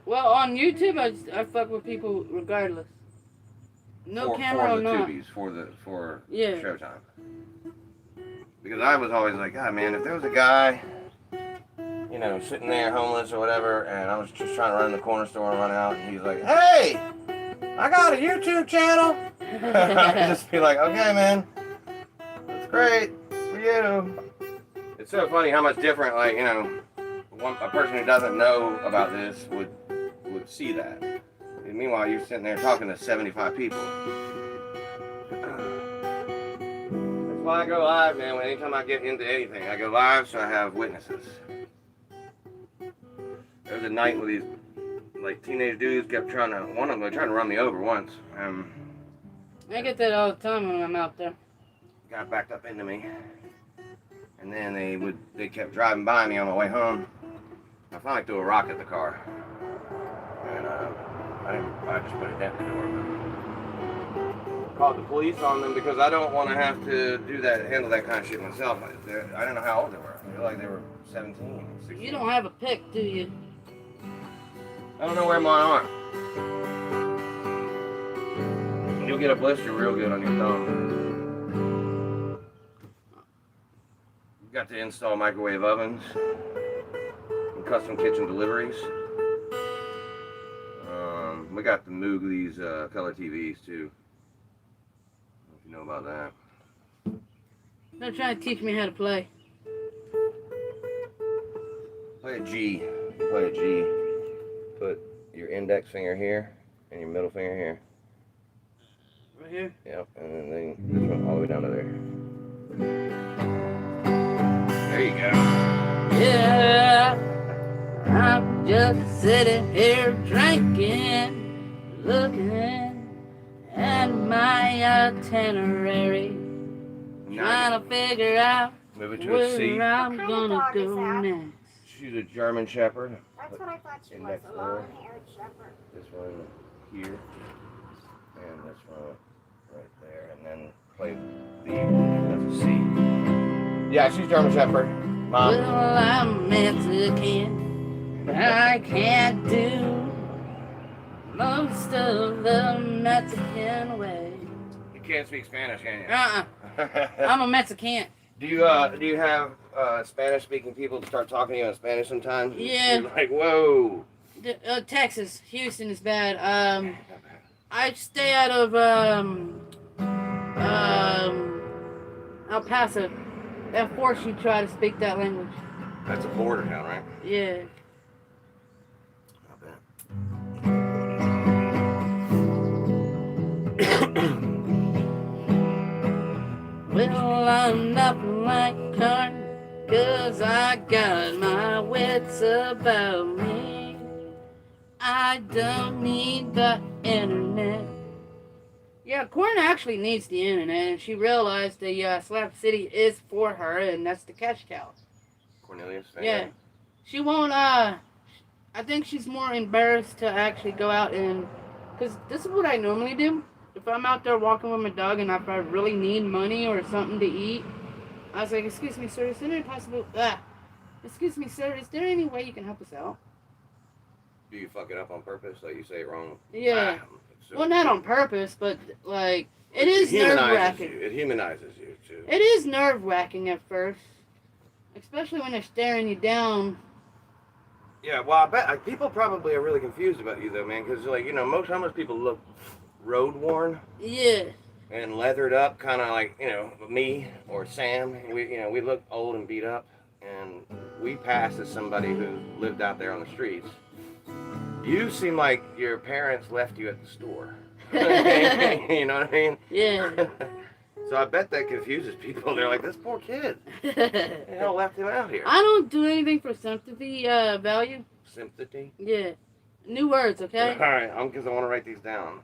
Well, on YouTube, I fuck with people regardless. No camera for or the not. Tubies, for Yeah. Showtime. Because I was always like, God, man, if there was a guy, you know, sitting there homeless or whatever, and I was just trying to run in the corner store and run out, and he's like, hey, I got a YouTube channel. I'd just be like, okay, man, that's great for you. It's so funny how much different, like, you know, a person who doesn't know about this would see that. And meanwhile, you're sitting there talking to 75 people. That's why I go live, man. Anytime I get into anything, I go live so I have witnesses. There was a night where these like teenage dudes kept trying to run me over once. I get that all the time when I'm out there. Got backed up into me, and then they kept driving by me on my way home. I finally threw a rock at the car, and I just put it down the door. The called the police on them because I don't want to have to handle that kind of shit myself. I don't know how old they were. I feel like they were 17, 16. You don't have a pick, do you? I don't know where mine are. You'll get a blister real good on your thumb. We've got to install microwave ovens and custom kitchen deliveries. We got the Mooglies color TVs too. If you know about that. They're trying to teach me how to play. Play a G. You play a G. Put your index finger here and your middle finger here. Right here? Yep, and then this one all the way down to there. There you go. Yeah, I'm just sitting here drinking, looking at my itinerary, trying to figure out Move it to a C. where I'm What kind of gonna dog is go that? next. She's a German Shepherd. That's what I thought she was, Index a finger. long-haired shepherd. This one here, and this one right there, and then play B. That's a C. Yeah, she's German Shepherd. Mom. Well, I'm Mexican. I can't do most of the Mexican way. You can't speak Spanish, can you? I'm a Mexican. Do you have Spanish-speaking people start talking to you in Spanish sometimes? Yeah. You're like, whoa. Texas, Houston is bad. I stay out of El Paso. They'll force you to try to speak that language. That's a border town, right? Yeah. Well, I'm nothing like Carton, 'cause I got my wits about me. I don't need the internet. Yeah, Corn actually needs the internet, and she realized the Slap City is for her, and that's the cash cow. Cornelius? Yeah. She won't, I think she's more embarrassed to actually go out and, because this is what I normally do. If I'm out there walking with my dog and if I really need money or something to eat, I was like, excuse me, sir, is there any excuse me, sir, is there any way you can help us out? Do you fuck it up on purpose? Like you say it wrong? Yeah. So Well, not on purpose, but, like, it is humanizes nerve-wracking. you. It humanizes you, too. It is nerve-wracking at first. Especially when they're staring you down. Yeah, well, I bet people probably are really confused about you, though, man, because, like, you know, most homeless people look road-worn Yeah. and leathered up, kind of like, you know, me or Sam. We look old and beat up, and we pass as somebody who lived out there on the streets. You seem like your parents left you at the store. You know what I mean? Yeah. So I bet that confuses people. They're like, this poor kid. They all left him out here. I don't do anything for sympathy value. Sympathy? Yeah. New words, okay? All right, because I want to write these down.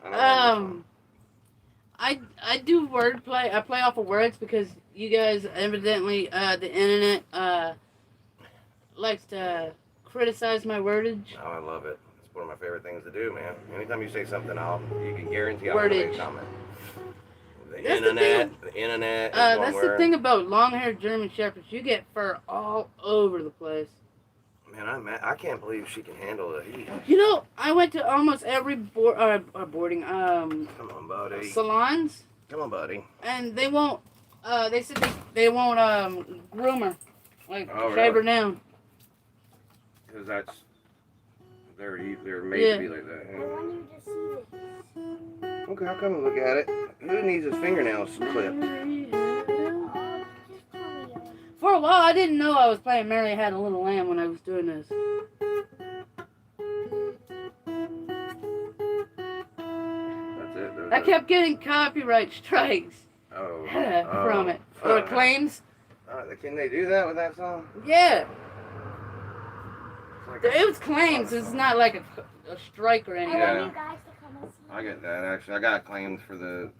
I do wordplay. I play off of words because you guys evidently the internet likes to criticize my wordage. Oh, I love it. It's one of my favorite things to do, man. Anytime you say something, you can guarantee I'll Wordage. make a comment. The That's the internet. Is That's one the word. thing about long-haired German shepherds. You get fur all over the place. Man, I can't believe she can handle the heat. You know, I went to almost every boarding Come on, buddy. salons, Come on, buddy. and they won't. They said they won't groom her, like Oh, shave her really? down. Because they're made Yeah. to be like that. I want you to see this. Okay, I'll come and look at it. Who needs his fingernails clipped? Oh, just tell me. For a while, I didn't know I was playing Mary Had a Little Lamb when I was doing this. That's it. I kept getting copyright strikes Oh. from it for claims. Can they do that with that song? Yeah, It's like it was claims. It's not like a strike or I anything. Yeah. want you guys to come and see I get that actually. I got claimed for the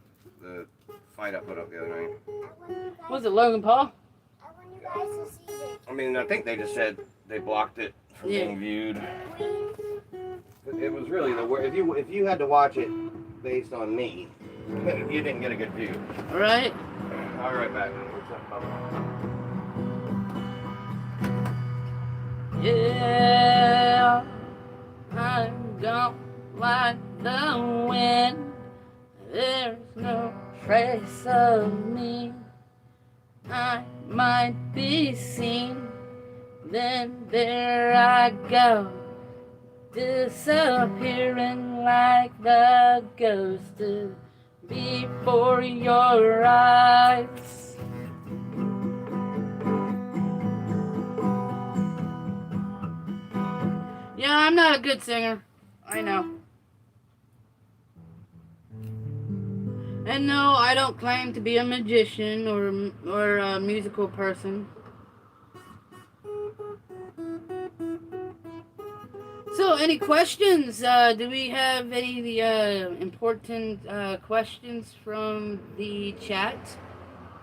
fight I put up the other night. I want you guys, Was it Logan Paul? I want you guys to see this. I mean, I think they just said they blocked it from Yeah. being viewed. Please. But it was really the word. If you had to watch it based on me, You didn't get a good view. Right? I'll be right back. Yeah, I don't like the wind. There's no trace of me. I might be seen. Then there I go, disappearing like the ghost before your eyes. Yeah, I'm not a good singer. I know. And no, I don't claim to be a magician or a musical person. So, any questions? Do we have any important questions from the chat,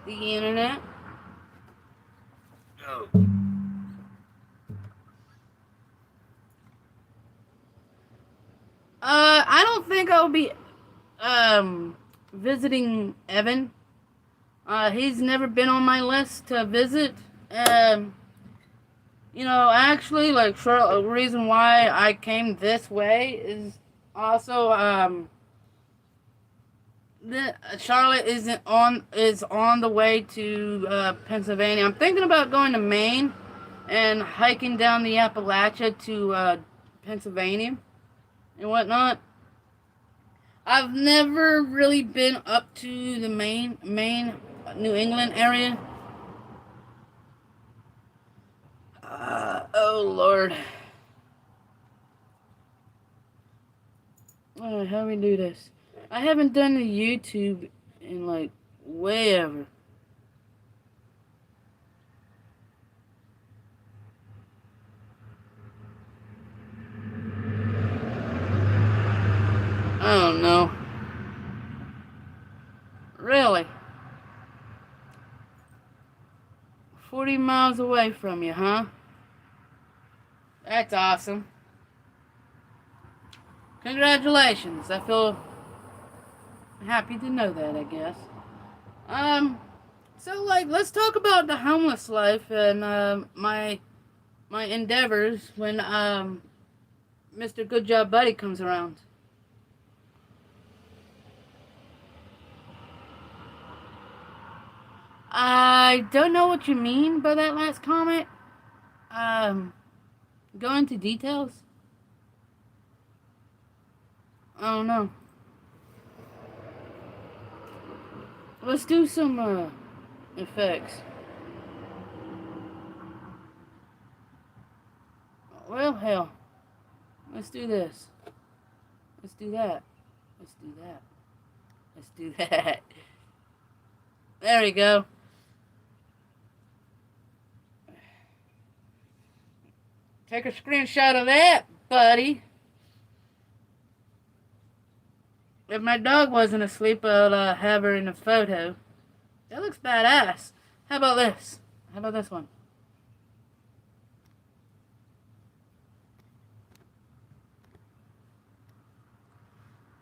the internet? Oh. I don't think I'll be visiting Evan. He's never been on my list to visit. You know, actually, like, a reason why I came this way is also Charlotte is on the way to Pennsylvania. I'm thinking about going to Maine and hiking down the Appalachia to Pennsylvania and whatnot. I've never really been up to the Maine, New England area. Oh Lord. Oh, how do we do this? I haven't done the YouTube in like way ever. I don't know. Really? 40 miles away from you, huh? That's awesome. Congratulations. I feel happy to know that, I guess. So like, let's talk about the homeless life and my endeavors when Mr. Good Job Buddy comes around. I don't know what you mean by that last comment. Go into details? I don't know. Let's do some effects. Well, hell. Let's do this. Let's do that. Let's do that. Let's do that. There we go. Take a screenshot of that, buddy. If my dog wasn't asleep, I'll have her in a photo. That looks badass. How about this? How about this one?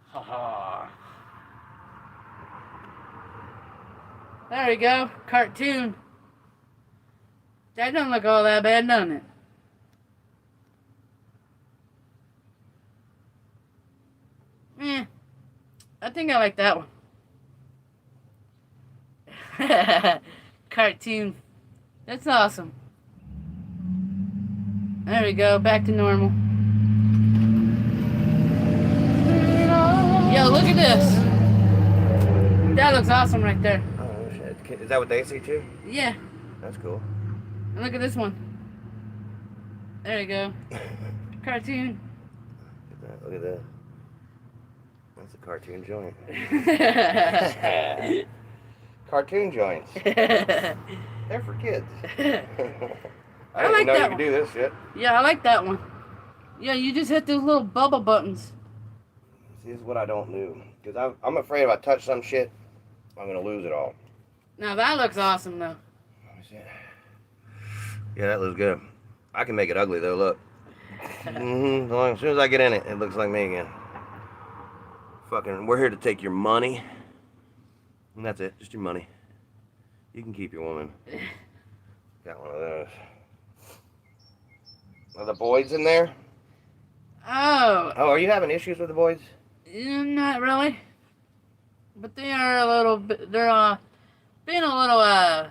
Ha. There we go. Cartoon. That don't look all that bad, doesn't it? I think I like that one. Cartoon. That's awesome. There we go. Back to normal. Yo, look at this. That looks awesome right there. Oh, shit. Is that what they see too? Yeah. That's cool. And look at this one. There you go. Cartoon. Look at that. That's a cartoon joint. Cartoon joints. They're for kids. I didn't like know that you one. could do this shit. Yeah, I like that one. Yeah, you just hit those little bubble buttons. See, this is what I don't do. Because I'm afraid if I touch some shit, I'm going to lose it all. Now that looks awesome, though. Let me see. Yeah, that looks good. I can make it ugly, though, look. As soon as I get in it, it looks like me again. Fucking, we're here to take your money. And that's it. Just your money. You can keep your woman. Got one of those. Are the boys in there? Oh, Oh, are you having issues with the boys? not really. But they are a little bit, they're being a little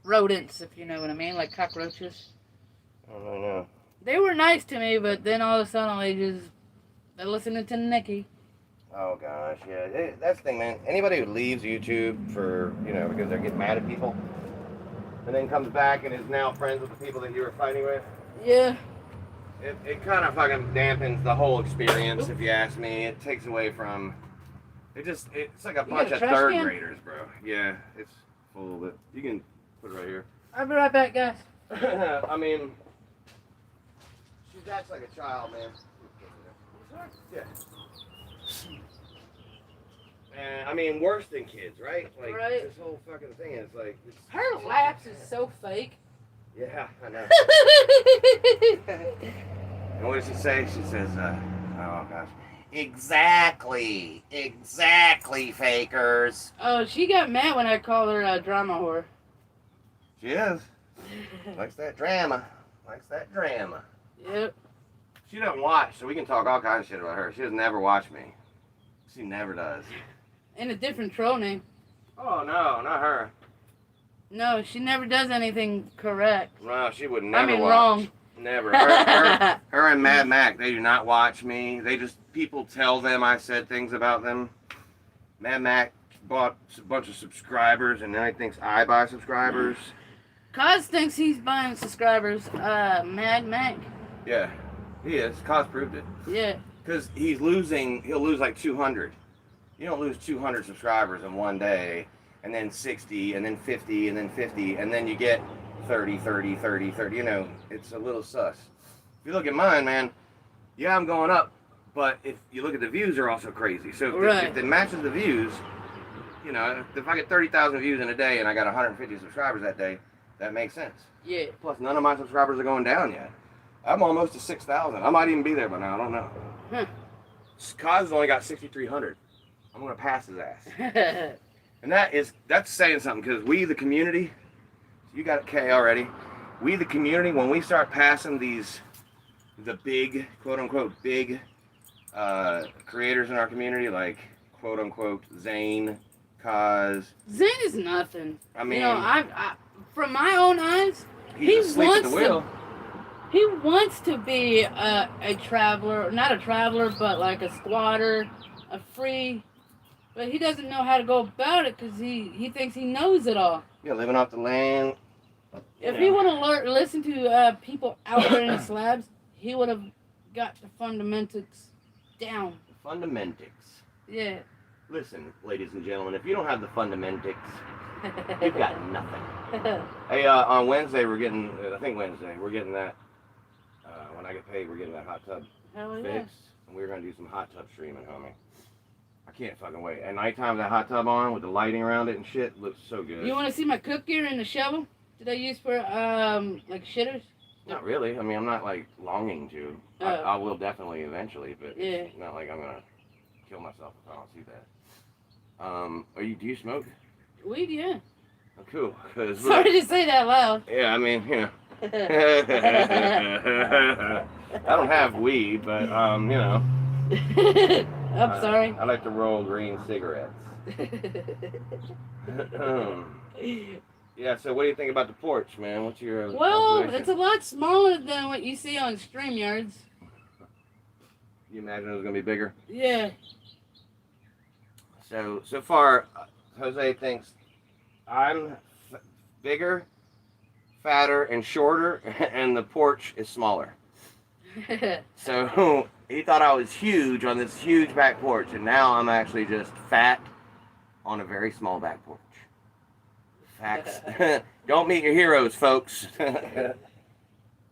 rodents, if you know what I mean, like cockroaches. I don't really know. They were nice to me, but then all of a sudden they're listening to Nikki. Oh gosh, yeah. That's the thing, man. Anybody who leaves YouTube for, because they're getting mad at people, and then comes back and is now friends with the people that you were fighting with, Yeah. it kind of fucking dampens the whole experience, if you ask me. It takes away from. It's like a bunch got a of trash third can? graders, bro. Yeah, it's full of it. You can put it right here. I'll be right back, guys. I mean, she acts like a child, man. Yeah. And I mean, worse than kids, right? Like Right. this whole fucking thing is like. Her laughs is so fake. Yeah, I know. And what does she say? She says, oh gosh. Exactly, fakers. Oh, she got mad when I called her a drama whore. She is. Likes that drama. Yep. She doesn't watch, so we can talk all kinds of shit about her. She doesn't ever watch me. She never does. And a different troll name. Oh no, not her. No, she never does anything correct. No, she would never watch. Wrong. Never. Her and Mad Mac, they do not watch me. People tell them I said things about them. Mad Mac bought a bunch of subscribers, and now he thinks I buy subscribers. Cos thinks he's buying subscribers. Mad Mac. Yeah, he is. Cos proved it. Yeah. Because he'll lose like 200. You don't lose 200 subscribers in one day, and then 60, and then 50, and then 50, and then you get 30, 30, 30, 30. It's a little sus. If you look at mine, man, yeah, I'm going up, but if you look at the views, they're also crazy. So if it matches the views, if I get 30,000 views in a day and I got 150 subscribers that day, that makes sense. Yeah. Plus, none of my subscribers are going down yet. I'm almost to 6,000. I might even be there by now. I don't know. Cos has only got 6,300. I'm going to pass his ass. And that's saying something, because we, the community, you got K already. We, the community, when we start passing the big, quote unquote, big creators in our community, like quote unquote Zane, Cos. Zane is nothing. I mean, I from my own eyes, he's asleep at the wheel. He wants to be a traveler, not a traveler, but like a squatter, a free. But he doesn't know how to go about it because he thinks he knows it all. Yeah, living off the land. If he would have listen to people out there in the slabs, he would have got the fundamentals down. Fundamentals. Yeah. Listen, ladies and gentlemen, if you don't have the fundamentals, you've got nothing. Hey, on Wednesday we're getting that. When I get paid, we're getting that hot tub Hell yeah. fixed, and we're gonna do some hot tub streaming, homie. I can't fucking wait. At nighttime, that hot tub on with the lighting around it and shit looks so good. You want to see my cook gear and the shovel? Did I use for like shitters? Not really. I mean, I'm not like longing to. I will definitely eventually, but Yeah. it's not like I'm gonna kill myself if I don't see that. Do you smoke? Weed, yeah. Oh, cool. 'Cause Sorry to say that loud. yeah, I mean, I don't have weed, but I'm sorry. I like to roll green cigarettes. Yeah, so what do you think about the porch, man? What's your Well, observation? it's a lot smaller than what you see on StreamYards. You imagine it was gonna be bigger? Yeah. So far, Jose thinks I'm bigger, fatter, and shorter, and the porch is smaller. So he thought I was huge on this huge back porch, and now I'm actually just fat on a very small back porch. Facts. Don't meet your heroes, folks.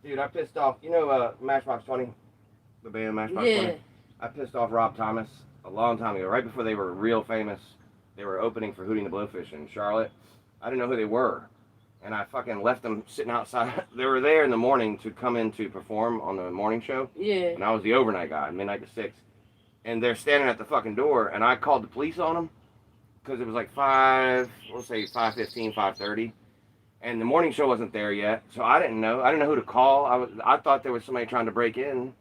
Dude, I pissed off. Matchbox 20? The band Matchbox 20? I pissed off Rob Thomas a long time ago, right before they were real famous. They were opening for Hootie and the Blowfish in Charlotte. I didn't know who they were. And I fucking left them sitting outside. They were there in the morning to come in to perform on the morning show. Yeah. And I was the overnight guy, midnight to 6. And they're standing at the fucking door, and I called the police on them. because it was like 5:30, and the morning show wasn't there yet, so I didn't know who to call. I thought there was somebody trying to break in,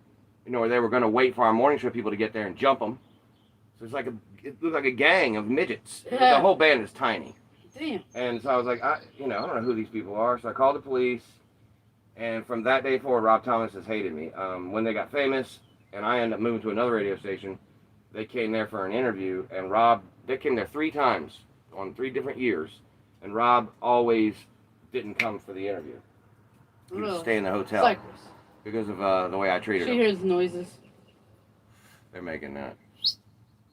or they were going to wait for our morning show people to get there and jump them. So it looked like a gang of midgets. Yeah. The whole band is tiny. Damn. And so I was like, I don't know who these people are. So I called the police. And from that day forward, Rob Thomas has hated me. When they got famous and I ended up moving to another radio station, they came there for an interview. And they came there 3 times on 3 different years. And Rob always didn't come for the interview. He would stay in the hotel Cypress. because of the way I treated She him. hears noises. They're making that.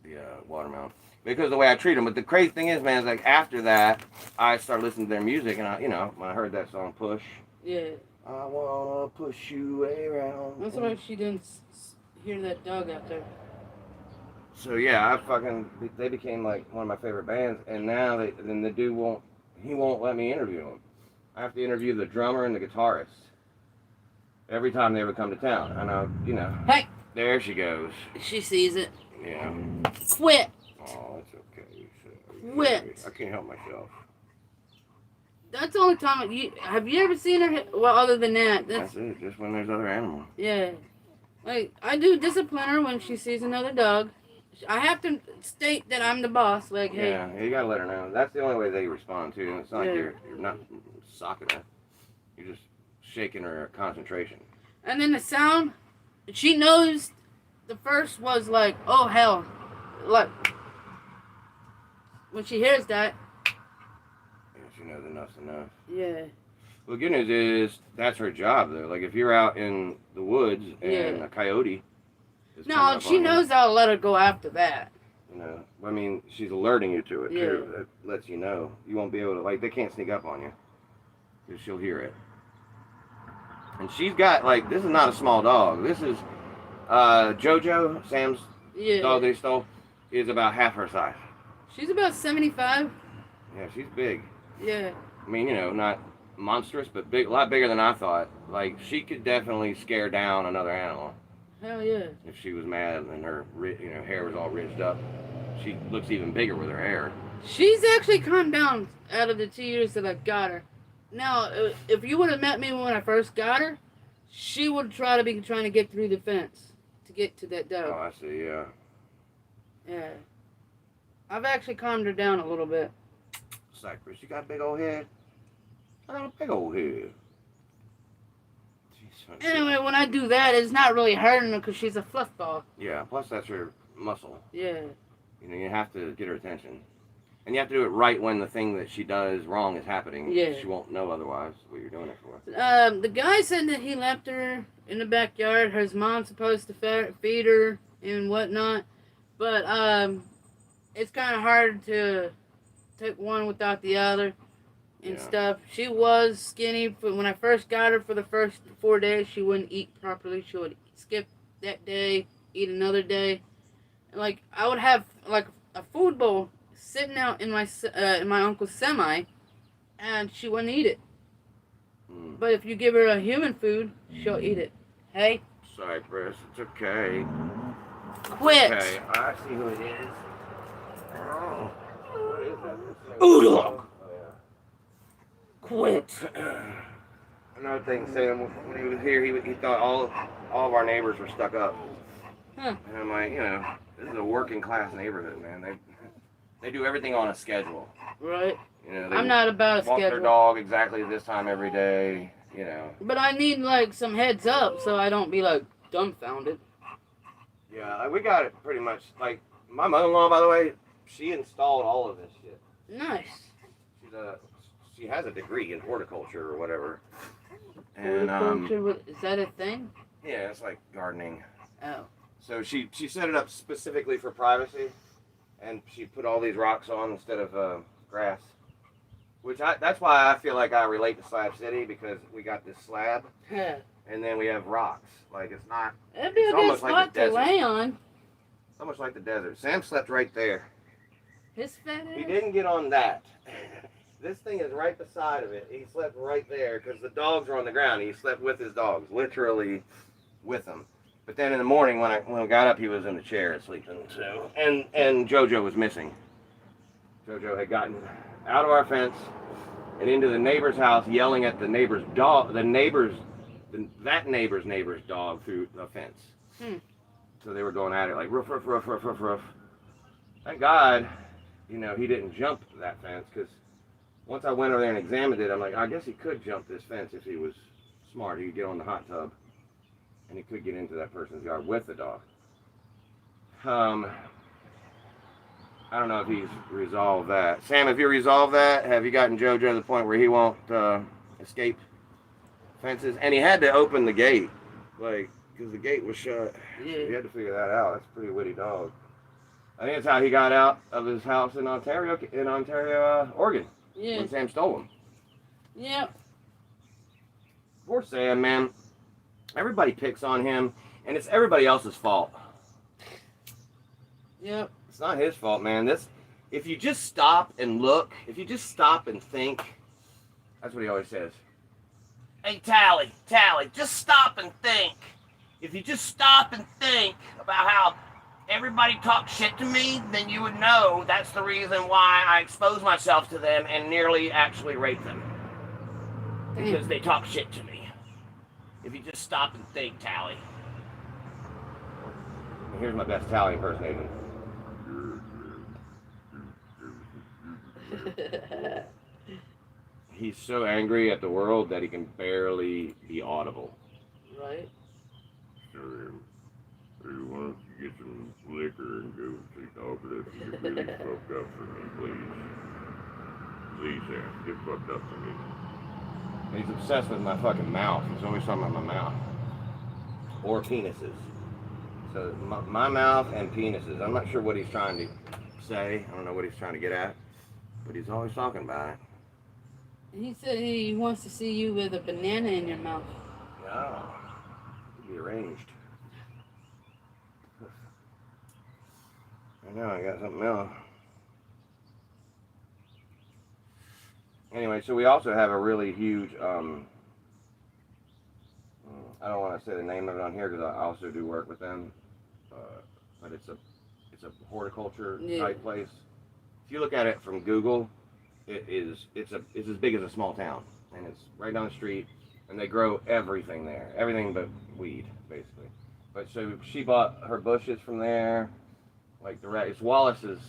The watermelon. Because of the way I treat them. But the crazy thing is, man, is like after that, I started listening to their music, and when I heard that song Push, Yeah. I wanna push you around. That's why she didn't hear that dog out there. So yeah, they became like one of my favorite bands, and now the dude won't let me interview them. I have to interview the drummer and the guitarist every time they ever come to town. And Hey! there she goes. She sees it. Yeah. Quit! Oh, it's okay. Quit. I can't help myself. That's the only time. Have you ever seen her? Well, other than that, That's it. Just when there's other animals. yeah. Like, I do discipline her when she sees another dog. I have to state that I'm the boss. Like, hey. Yeah, you gotta let her know. That's the only way they respond too. It's not like you're not socking her. You're just shaking her concentration. And then the sound, she knows the first was like, oh hell. Like, when she hears that. Yeah, she knows enough's enough. Yeah. Well, the good news is that's her job though. Like if you're out in the woods and a coyote is coming No, up she on knows I'll let her go after that. I mean, she's alerting you to it too. Yeah. That lets you know. You won't be able to, they can't sneak up on you because she'll hear it. And she's got this is not a small dog. This is JoJo, Sam's dog they stole, is about half her size. She's about 75. Yeah, she's big. Yeah. I mean, not monstrous, but big, a lot bigger than I thought. She could definitely scare down another animal Hell yeah. if she was mad and her, hair was all ridged up. She looks even bigger with her hair. She's actually calmed down out of the 2 years that I've got her. Now, if you would have met me when I first got her, she would trying to get through the fence to get to that dog. Oh, I see, yeah. Yeah. I've actually calmed her down a little bit. Cypress, you got a big old head? I got a big old head. Jeez, Anyway, when I do that, it's not really hurting her because she's a fluff ball. yeah, plus that's her muscle. Yeah. You have to get her attention. And you have to do it right when the thing that she does wrong is happening. Yeah. She won't know otherwise what you're doing it for. The guy said that he left her in the backyard. Her mom's supposed to feed her and whatnot. But it's kind of hard to take one without the other and stuff. She was skinny. But when I first got her for the first 4 days, she wouldn't eat properly. She would skip that day, eat another day. And, I would have, a food bowl sitting out in my uncle's semi, and she wouldn't eat it. Mm. But if you give her a human food, she'll eat it. Hey? Cypress, it's okay. Quit! Okay, I see who it is. Oh, what is that? Oodle! Oh, Quit! yeah. Another thing, Sam, when he was here, he thought all of our neighbors were stuck up. Huh. And I'm like, this is a working class neighborhood, man. They do everything on a schedule. Right. They I'm not about a walk their schedule. dog exactly this time every day. But I need, some heads up so I don't be, dumbfounded. Yeah, we got it pretty much. My mother-in-law, by the way, she installed all of this shit. Nice. She has a degree in horticulture or whatever. And Is that a thing? yeah, it's like gardening. Oh. So she set it up specifically for privacy, and she put all these rocks on instead of grass. That's why I feel like I relate to Slab City, because we got this slab, Yeah. and then we have rocks. It's not. That'd be It's a good almost like spot the to desert. lay on. So much like the desert. Sam slept right there. His fat ass. He didn't get on that. This thing is right beside of it. He slept right there because the dogs were on the ground. He slept with his dogs, literally with them. But then in the morning when I got up, he was in the chair sleeping. So and JoJo was missing. JoJo had gotten out of our fence and into the neighbor's house, yelling at the neighbor's dog, that neighbor's dog through the fence. So they were going at it like roof, roof, roof, roof, roof, roof. Thank God, he didn't jump that fence, because once I went over there and examined it, I'm like, I guess he could jump this fence if he was smart. He could get on the hot tub, and he could get into that person's yard with the dog. I don't know if he's resolved that. Sam, have you resolved that? Have you gotten JoJo to the point where he won't escape fences? And he had to open the gate, like, because the gate was shut. Yeah. So he had to figure that out. That's a pretty witty dog. I think that's how he got out of his house in Ontario, Oregon. Yeah. When Sam stole him. Yeah. Poor Sam, man. Everybody picks on him, and it's everybody else's fault. Yep. It's not his fault, man. If you just stop and look, if you just stop and think, that's what he always says. Hey, Tally, just stop and think. If you just stop and think about how everybody talks shit to me, then you would know that's the reason why I expose myself to them and nearly actually rape them. Because they talk shit to me. If you just stop and think, Tally. Here's my best Tally impersonation. He's so angry at the world that he can barely be audible. Right. Sam, you want to get some liquor and go see Dog Lift and get really fucked up for me, please? Please, Sam, get fucked up for me. He's obsessed with my fucking mouth. He's always talking about my mouth. Or penises. So my mouth and penises. I'm not sure what he's trying to say. I don't know what he's trying to get at. But he's always talking about it. He said he wants to see you with a banana in your mouth. Yeah. Be arranged. I know, I got something else. Anyway, so we also have a really huge, I don't want to say the name of it on here because I also do work with them, but it's a horticulture type place. If you look at it from Google, it's as big as a small town, and it's right down the street, and they grow everything there, everything but weed, basically. But so she bought her bushes from there, like it's Wallace's.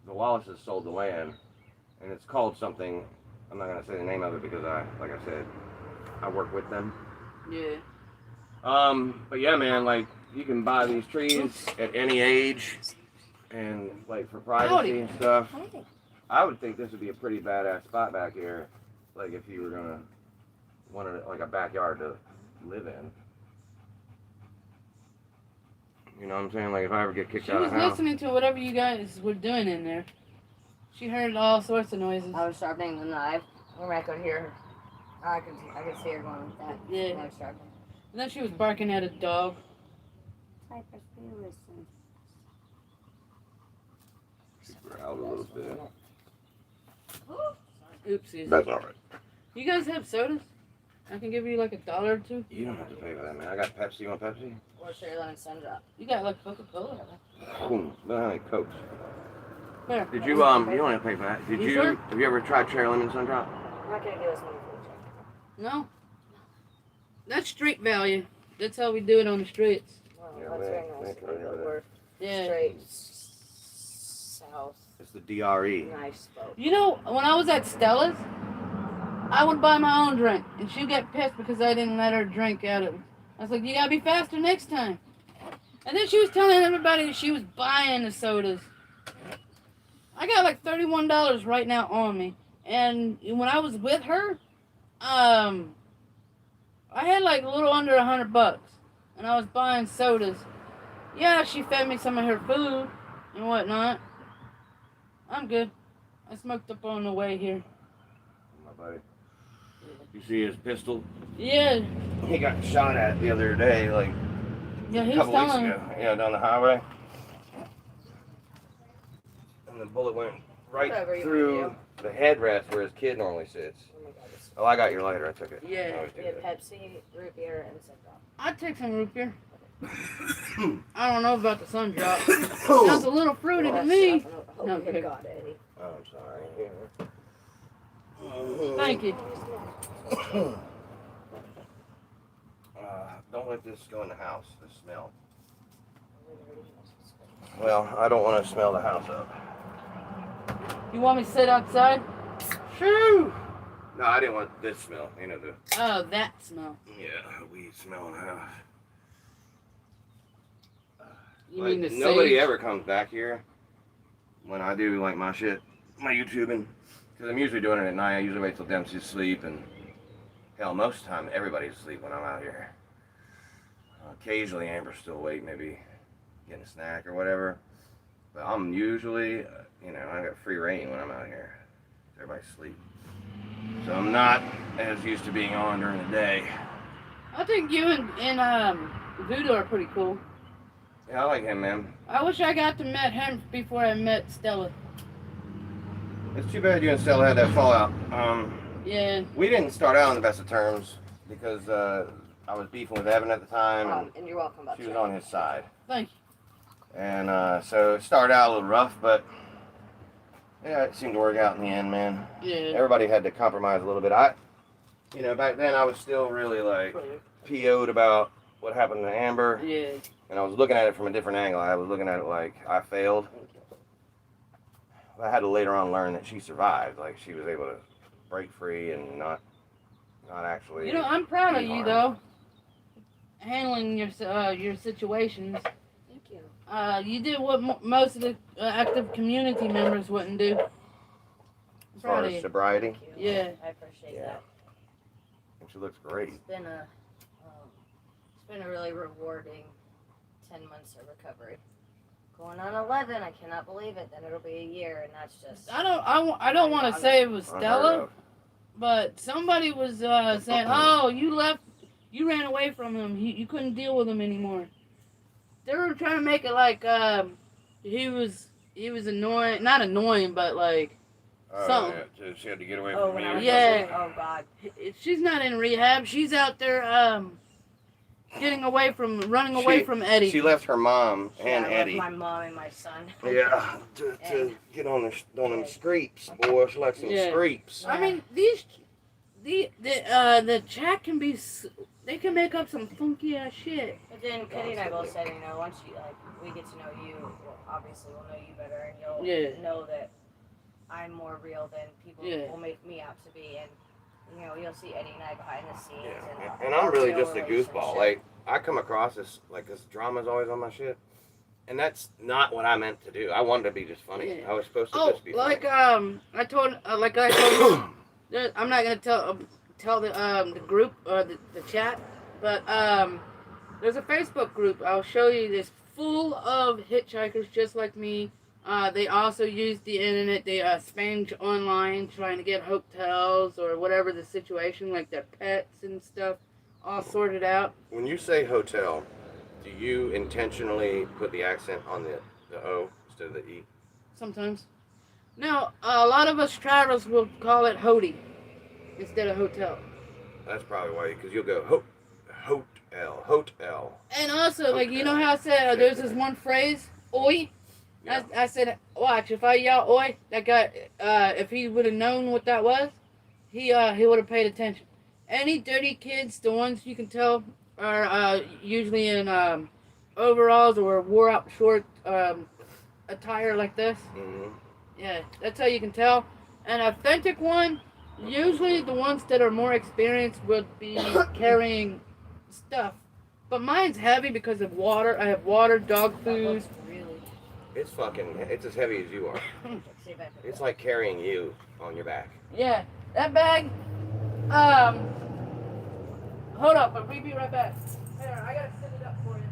The Wallace's sold the land, and it's called something. I'm not gonna say the name of it because like I said, I work with them. Yeah. But yeah, man, like you can buy these trees at any age, and like for privacy and stuff. I would think this would be a pretty badass spot back here, like if you were gonna want like a backyard to live in. You know what I'm saying? Like if I ever get kicked out of the house. She was listening to whatever you guys were doing in there. She heard all sorts of noises. I was sharpening the knife. Where I could hear her. I could see her going like that. Yeah. I was sharpening. And then she was barking at a dog. Type of listen. She growled a little bit. Oopsies. That's all right. You guys have sodas? I can give you like $1 or $2. You don't have to pay for that, man. I got Pepsi. You want Pepsi? Or cherry lemon sun-drop. You got like Coca-Cola. Boom. Don't have any Cokes. There. Did you, you don't have to pay for that. Did You you, sure? have you ever tried cherry lemon sun-drop? I'm not going to give us money for the check. No. That's street value. That's how we do it on the streets. Well, Yeah, that's man, very nice. thank you. We're Yeah. straight south. It's the DRE. Nice boat. You know, when I was at Stella's, I would buy my own drink, and she'd get pissed because I didn't let her drink out of it. I was like, you gotta be faster next time. And then she was telling everybody that she was buying the sodas. I got like $31 right now on me. And when I was with her, I had like a little under $100. And I was buying sodas. Yeah, she fed me some of her food and whatnot. I'm good. I smoked up on the way here. My buddy. You see his pistol? Yeah, He got shot at the other day, like yeah, a he's couple weeks telling. ago. Yeah, down the highway. And the bullet went right Whatever you through wanna the headrest where his kid normally sits. Oh my god, this. Oh, I got your lighter. I took it. Yeah. I always do We have that. Pepsi, root beer, and sun-drop. I'd take some root beer. I don't know about the sun drop. Sounds a little fruity to me. Oh, Okay. good God, Eddie. Oh, I'm sorry. Here. Thank you. Don't let this go in the house, the smell. Well, I don't want to smell the house up. You want me to sit outside? Shoo! No, I didn't want this smell. You know, the Oh, that smell. weed smell in the house. You Like, mean the nobody sage? ever comes back here when I do like my shit, my YouTubing, because I'm usually doing it at night. I usually wait till Dempsey's asleep, and hell, most of the time everybody's asleep when I'm out here. Occasionally Amber's still awake, maybe getting a snack or whatever. But I'm usually, I got free reign when I'm out here. Everybody's asleep. So I'm not as used to being on during the day. I think you and Voodoo are pretty cool. Yeah, I like him, man. I wish I got to meet him before I met Stella. It's too bad you and Stella had that fallout. Yeah. We didn't start out on the best of terms because I was beefing with Evan at the time, And you're welcome, and she was on his side. Thank you. And so it started out a little rough, but yeah, it seemed to work out in the end, man. Yeah. Everybody had to compromise a little bit. Back then I was still really like PO'd about what happened to Amber, Yeah. and I was looking at it from a different angle. I was looking at it like I failed. I had to later on learn that she survived. Like she was able to break free and not actually. You know, I'm proud of be you harmed. though. Handling your situations. Thank you. You did what most of the active community members wouldn't do. As far Proud of as you. sobriety, Thank you. Yeah. I appreciate Yeah. that. and she looks great. It's been a really rewarding 10 months of recovery. Going on 11, I cannot believe it. Then it'll be a year, and that's just. I don't want to say it was Unheard Stella, of. but somebody was saying, "Oh, you ran away from him. You couldn't deal with him anymore." They were trying to make it like he was annoying, not annoying, but like Oh, yeah, so she had to get away Oh, from when me. I or was Yeah. listening, oh God. she's not in rehab. She's out there running away from Eddie. She left her mom and Yeah, I left Eddie. my mom and my son. Yeah, to get on them streets, boy. She likes them Yeah. streets. I mean, the chat can be. They can make up some funky ass shit. But then Kenny and I both said, once we get to know you, well, obviously we'll know you better, and you'll Yeah. know that I'm more real than people Yeah. will make me out to be, and you'll see Eddie and I behind the scenes. Yeah, And and I'm really real just a goofball. relationship. Like I come across this drama's always on my shit, and that's not what I meant to do. I wanted to be just funny. Yeah. I was supposed to Oh, just be like funny. I told you, I'm not gonna tell the group or the chat, but there's a Facebook group. I'll show you. This full of hitchhikers just like me. They also use the internet. They spange online trying to get hotels or whatever the situation, like their pets and stuff, all sorted out. When you say hotel, do you intentionally put the accent on the O instead of the E? Sometimes. Now, a lot of us travelers will call it hotie instead of hotel. That's probably why, because you'll go hotel. And also, like, you know how I said there's this one phrase, oi? Yeah. I said, watch, if I yell oi, that guy, if he would have known what that was, he would have paid attention. Any dirty kids, the ones you can tell are usually in overalls or wore out short attire like this. Mm-hmm. Yeah, that's how you can tell. An authentic one, usually the ones that are more experienced would be carrying stuff. But mine's heavy because of water. I have water, dog That food. looks really. It's as heavy as you are. See if I can- It's like carrying you on your back. Yeah, that bag. Hold up, but we'll be right back. Here, I gotta set it up for you.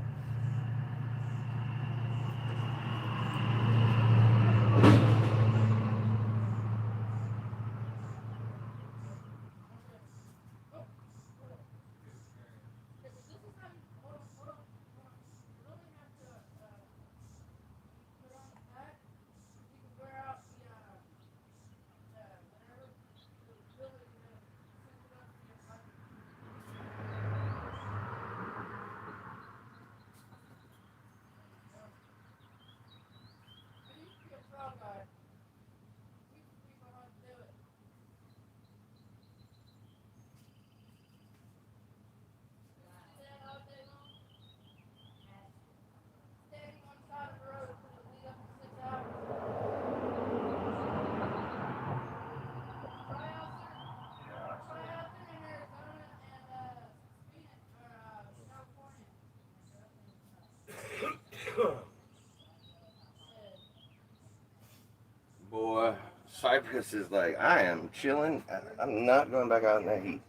Cyprus is like, I am chilling. I'm not going back out in that heat.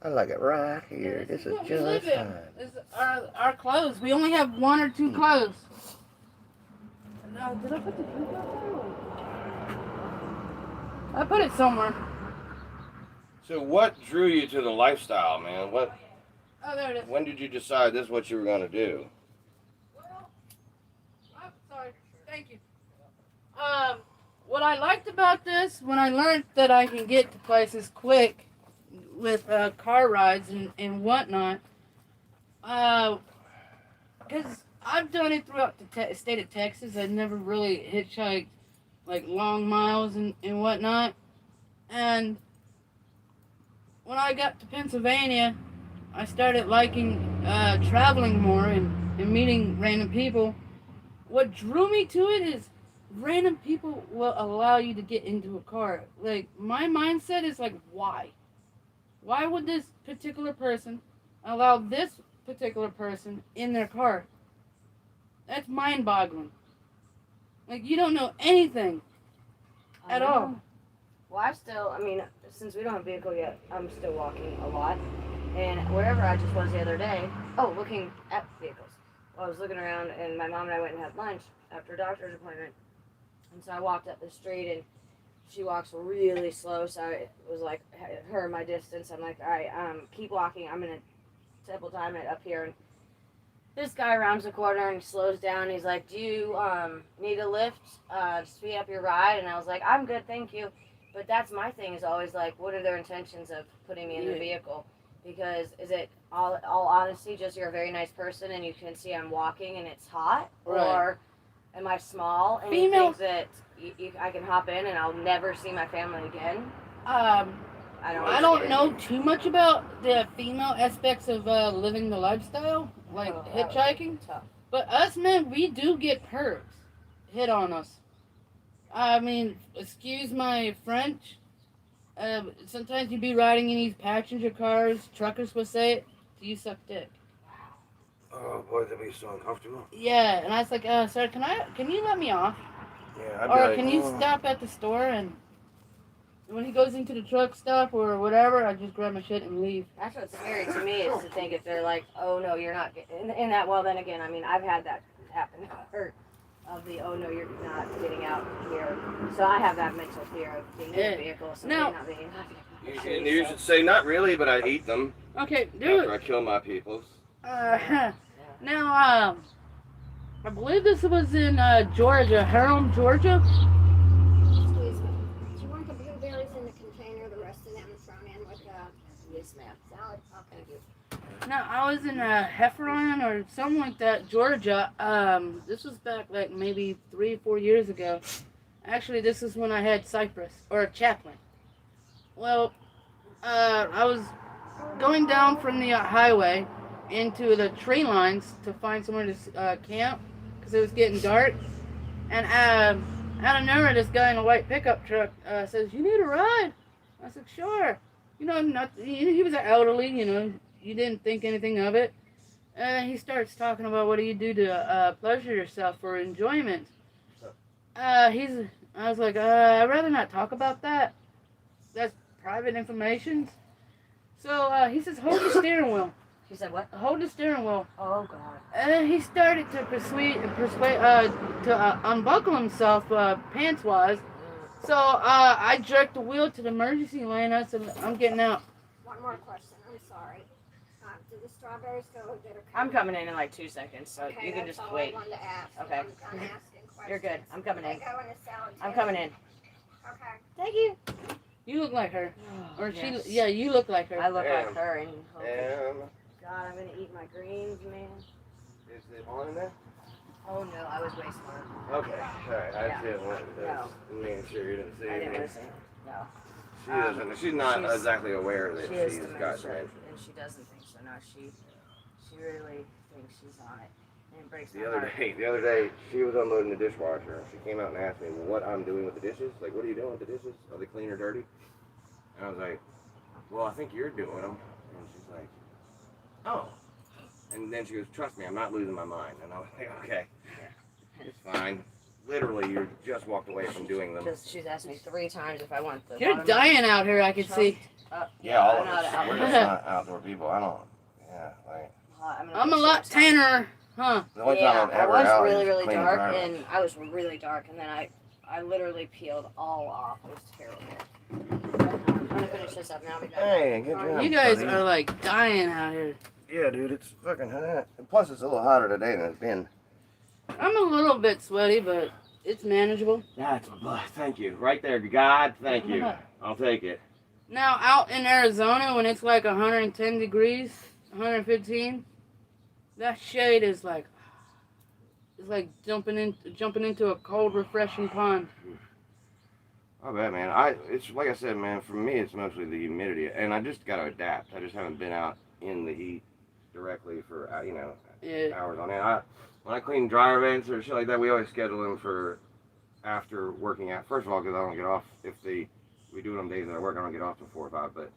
I like it right here. This is what we just live in. fine. This is our clothes. We only have 1 or 2 clothes. No, did I put the drink out there? I put it somewhere. So what drew you to the lifestyle, man? What? Oh, there it is. When did you decide this is what you were going to do? Well, oh, sorry. Thank you. What I liked about this, when I learned that I can get to places quick with car rides and whatnot, because I've done it throughout the state of Texas. I've never really hitchhiked like long miles and whatnot. And when I got to Pennsylvania, I started liking traveling more and meeting random people. What drew me to it is random people will allow you to get into a car. Like, my mindset is like, why? Why would this particular person allow this particular person in their car? That's mind-boggling. Like, you don't know anything at all. Well, I mean, since we don't have a vehicle yet, I'm still walking a lot. And wherever I just was the other day, looking at vehicles. I was looking around, and my mom and I went and had lunch after a doctor's appointment. And so I walked up the street, and she walks really slow, so I was like, her my distance. I'm like, all right, keep walking. I'm going to double time it up here. And this guy rounds the corner and slows down. He's like, do you need a lift to speed up your ride? And I was like, I'm good, thank you. But that's my thing, is always like, what are their intentions of putting me in the vehicle? Because is it all honesty, just you're a very nice person and you can see I'm walking and it's hot? Right. Or am I small and Female- you think that I can hop in and I'll never see my family again? I I don't know too much about the female aspects of living the lifestyle, like Oh, that would be hitchhiking. tough. But us men, we do get perks hit on us. I mean, excuse my French. Sometimes you be riding in these passenger cars, truckers will say it, do you suck dick? Oh boy, that'd be so uncomfortable. Yeah, and I was like, sir, can you let me off? Yeah, I'd Or be can like, you "Oh." stop at the store, and when he goes into the truck stop or whatever, I just grab my shit and leave. That's what's scary to me, is to think if they're like, oh no, you're not in that. Well, then again, I mean, I've had that happen. Of the, oh no, you're not getting out here. So I have that mental fear of being in a vehicle, somebody Now- not being You should say, not really, but I eat them Okay, dude. after I kill my people. Now, I believe this was in Georgia, Herald, Georgia. Excuse me. Do you want the blueberries in the container, the rest of them thrown in with Yes, ma'am. salad? Okay. Thank you. No, I was in Hefferon or something like that, Georgia. This was back like maybe 3 or 4 years ago. Actually, this is when I had Cypress or Chaplin. Well, I was going down from the highway into the tree lines to find somewhere to camp because it was getting dark. And out of nowhere, this guy in a white pickup truck says, "You need a ride?" I said, "Sure." You know, he was an elderly, you know. You didn't think anything of it. He starts talking about what do you do to pleasure yourself for enjoyment. I was like, I'd rather not talk about that. That's private information. So he says, hold the steering wheel. She said what? Hold the steering wheel. Oh God. And then he started to persuade to unbuckle himself pants wise. So I jerked the wheel to the emergency lane. I said, I'm getting out. One more question. I'm sorry. Do the strawberries go that are I'm coming in like 2 seconds, so Okay, you can that's just all wait. I wanted to ask. Okay. I'm asking questions. You're good. I'm coming in. They go in a salad I'm too? coming in. Okay. Thank you. You look like her. Or Yes. you look like her. I look Yeah. like her, and And God, I'm gonna eat my greens, man. is it on in there? Oh no, I was way smart. Okay, alright. I Yeah. didn't want to No. make sure you didn't see I didn't anything. listen. No, She doesn't. She's not she's- exactly aware that she is she's got dementia, dementia. and she doesn't think so. No, she really thinks she's on it, and it breaks my The other heart. day, she was unloading the dishwasher. She came out and asked me what I'm doing with the dishes. Like, what are you doing with the dishes? Are they clean or dirty? And I was like, well, I think you're doing them. And she's like, oh. And then she goes, trust me, I'm not losing my mind. And I was like, okay, it's fine. literally you just walked away from doing them. She's asked me 3 times if I want the. You're dying out here, I can see. Yeah, all I'm of not us. out We're here. just not outdoor people. I don't. Yeah, like I'm a lot tanner, huh? the only Yeah, time I'm I ever was out really, is really cleaning dark, garbage. and I was really dark, and then I literally peeled all off. It was terrible. I'm gonna finish this up now. I'll be back. Hey, good job, You guys buddy. are like dying out here. Yeah, dude, it's fucking hot. And plus, it's a little hotter today than it's been. I'm a little bit sweaty, but it's manageable. That's thank you. Right there, God, thank you. I'll take it. Now, out in Arizona, when it's like 110 degrees, 115, that shade is like, it's like jumping into a cold, refreshing pond. I bet, man. It's like I said, man. For me, it's mostly the humidity, and I just got to adapt. I just haven't been out in the heat directly for Yeah. hours on end. When I clean dryer vents or shit like that, we always schedule them for after working out. First of all, because I don't get off we do it on days that I work. I don't get off till 4 or 5, but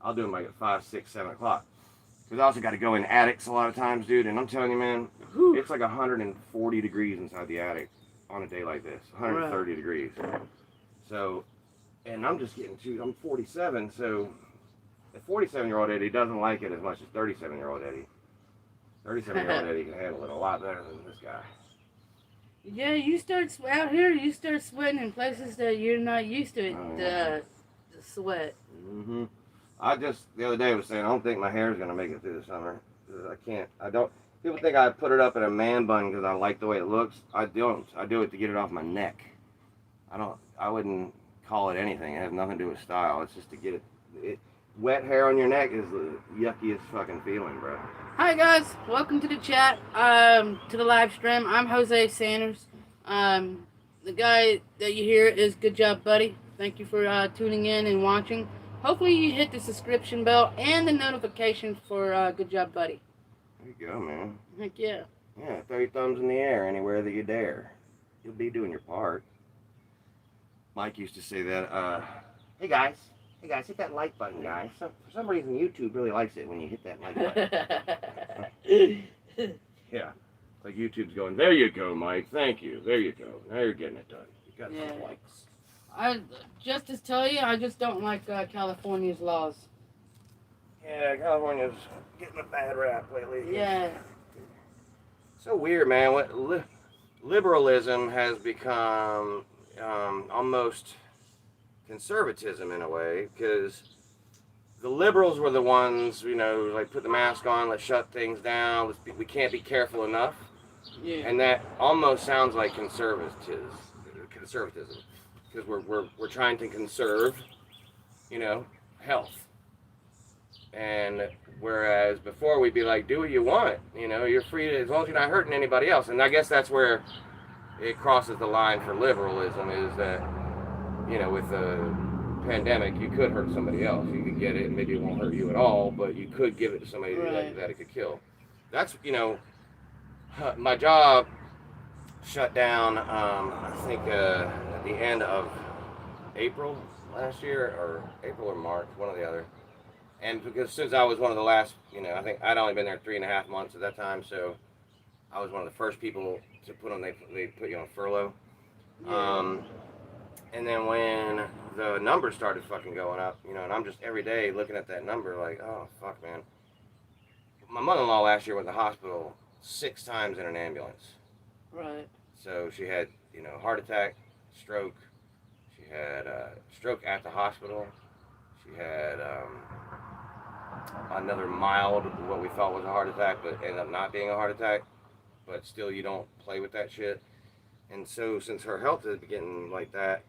I'll do them like at 5, 6, 7 o'clock. Because I also got to go in attics a lot of times, dude. And I'm telling you, man, it's like 140 degrees inside the attic on a day like this. 130 degrees. So, and I'm just getting I'm 47, so a 47-year-old Eddie doesn't like it as much as 37-year-old Eddie. 37-year-old Eddie can handle it a lot better than this guy. Yeah, you start sweating in places that you're not used to it. The sweat. Mm-hmm. I just the other day was saying I don't think my hair is gonna make it through the summer. I don't. People think I put it up in a man bun because I like the way it looks. I don't. I do it to get it off my neck. I wouldn't call it anything. It has nothing to do with style. It's just to get it. Wet hair on your neck is the yuckiest fucking feeling, bro. Hi guys, welcome to the chat, to the live stream. I'm Jose Sanders. The guy that you hear is Good Job Buddy. Thank you for tuning in and watching. Hopefully you hit the subscription bell and the notification for Good Job Buddy. There you go, man. Heck yeah. Yeah, throw your thumbs in the air anywhere that you dare. You'll be doing your part. Mike used to say that, hey guys, hit that like button, guys. For some reason, YouTube really likes it when you hit that like button. Yeah. It's like YouTube's going, there you go, Mike. Thank you. There you go. Now you're getting it done. You got some likes. Just to tell you, I just don't like California's laws. Yeah, California's getting a bad rap lately. Yeah. So weird, man. Liberalism has become almost conservatism in a way, because the liberals were the ones, like put the mask on, let's shut things down, we can't be careful enough. Yeah. And that almost sounds like conservatism, because we're trying to conserve, health. And whereas before we'd be like, do what you want, you're free to, as long as you're not hurting anybody else. And I guess that's where it crosses the line for liberalism, is that, with the pandemic, you could hurt somebody else. You could get it, and maybe it won't hurt you at all, but you could give it to somebody that it could kill. That's, my job shut down, I think, at the end of April last year, or April or March, one or the other. And because since I was one of the last, I think I'd only been there 3.5 months at that time, so I was one of the first people to put on, they put you on furlough. Yeah. And then when the numbers started fucking going up, and I'm just every day looking at that number like, oh, fuck, man. My mother-in-law last year went to the hospital 6 times in an ambulance. Right. So she had, heart attack, stroke. She had stroke at the hospital. She had another mild, what we thought was a heart attack, but ended up not being a heart attack. But still, you don't play with that shit. And so since her health is getting like that,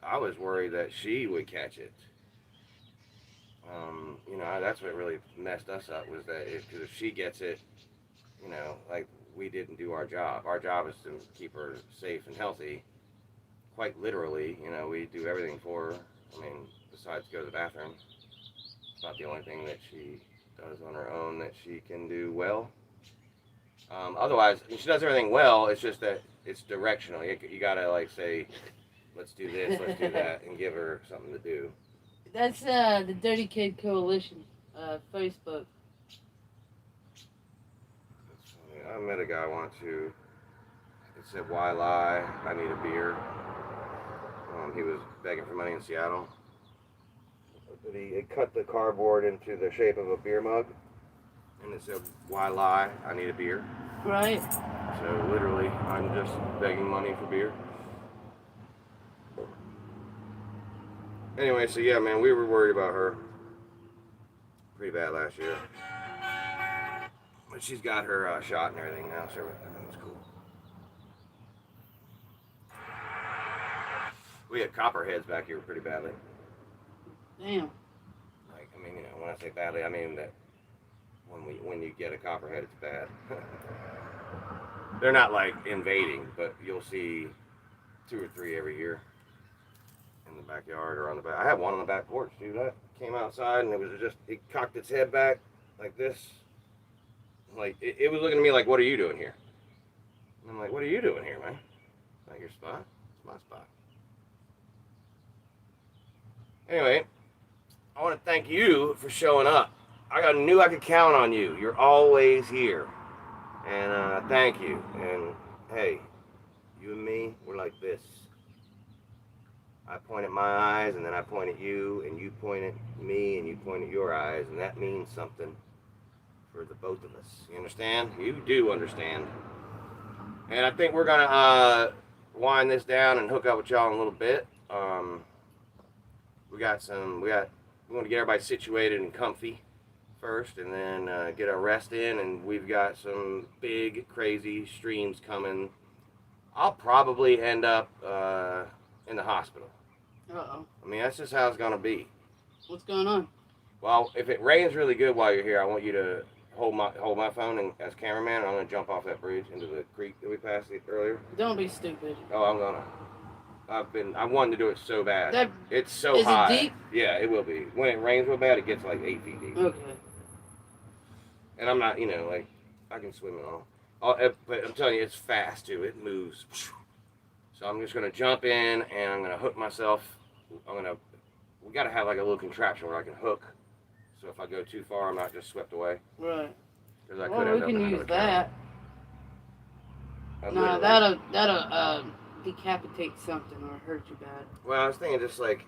I was worried that she would catch it. That's what really messed us up, was that because if she gets it, like, we didn't do our job. Our job is to keep her safe and healthy. Quite literally, we do everything for her. I mean, besides go to the bathroom. It's not the only thing that she does on her own that she can do well. Otherwise, she does everything well. It's just that it's directional. You gotta say, let's do this, let's do that, and give her something to do. That's the Dirty Kid Coalition, Facebook. I met a guy once who, It said, "Why lie? I need a beer." He was begging for money in Seattle. But he cut the cardboard into the shape of a beer mug, and it said, "Why lie? I need a beer." Right. So literally, I'm just begging money for beer. Anyway, so yeah, man, we were worried about her pretty bad last year. But she's got her shot and everything now, so everything's cool. We had copperheads back here pretty badly. Damn. Like, I mean, you know, when I say badly, I mean that when you get a copperhead, it's bad. They're not like invading, but you'll see 2 or 3 every year in the backyard or on the back. I had one on the back porch, dude. I came outside and it cocked its head back like this. Like, it was looking at me like, "What are you doing here?" And I'm like, "What are you doing here, man? Not your spot? It's my spot." Anyway, I want to thank you for showing up. I knew I could count on you. You're always here. And thank you. And hey, you and me, we're like this. I point at my eyes, and then I point at you, and you point at me, and you point at your eyes, and that means something for the both of us. You understand? You do understand. And I think we're gonna wind this down and hook up with y'all in a little bit. We want to get everybody situated and comfy first, and then get our rest in, and we've got some big, crazy streams coming. I'll probably end up in the hospital. Uh-oh. I mean, that's just how it's gonna be. What's going on? Well, if it rains really good while you're here, I want you to hold my phone and as cameraman, I'm gonna jump off that bridge into the creek that we passed earlier. Don't be stupid. Oh, I'm gonna. I wanted to do it so bad. It's so is high. It deep? Yeah, it will be. When it rains real bad, it gets like 8 feet deep. Okay. And I'm not, like, I can swim it all. But I'm telling you, it's fast too. It moves. So I'm just gonna jump in and I'm gonna hook myself. We gotta have like a little contraption where I can hook. So if I go too far, I'm not just swept away. Right. Because I Well, could we end up can in use another that. town. No, Literally. that'll decapitate something or hurt you bad. Well, I was thinking just like.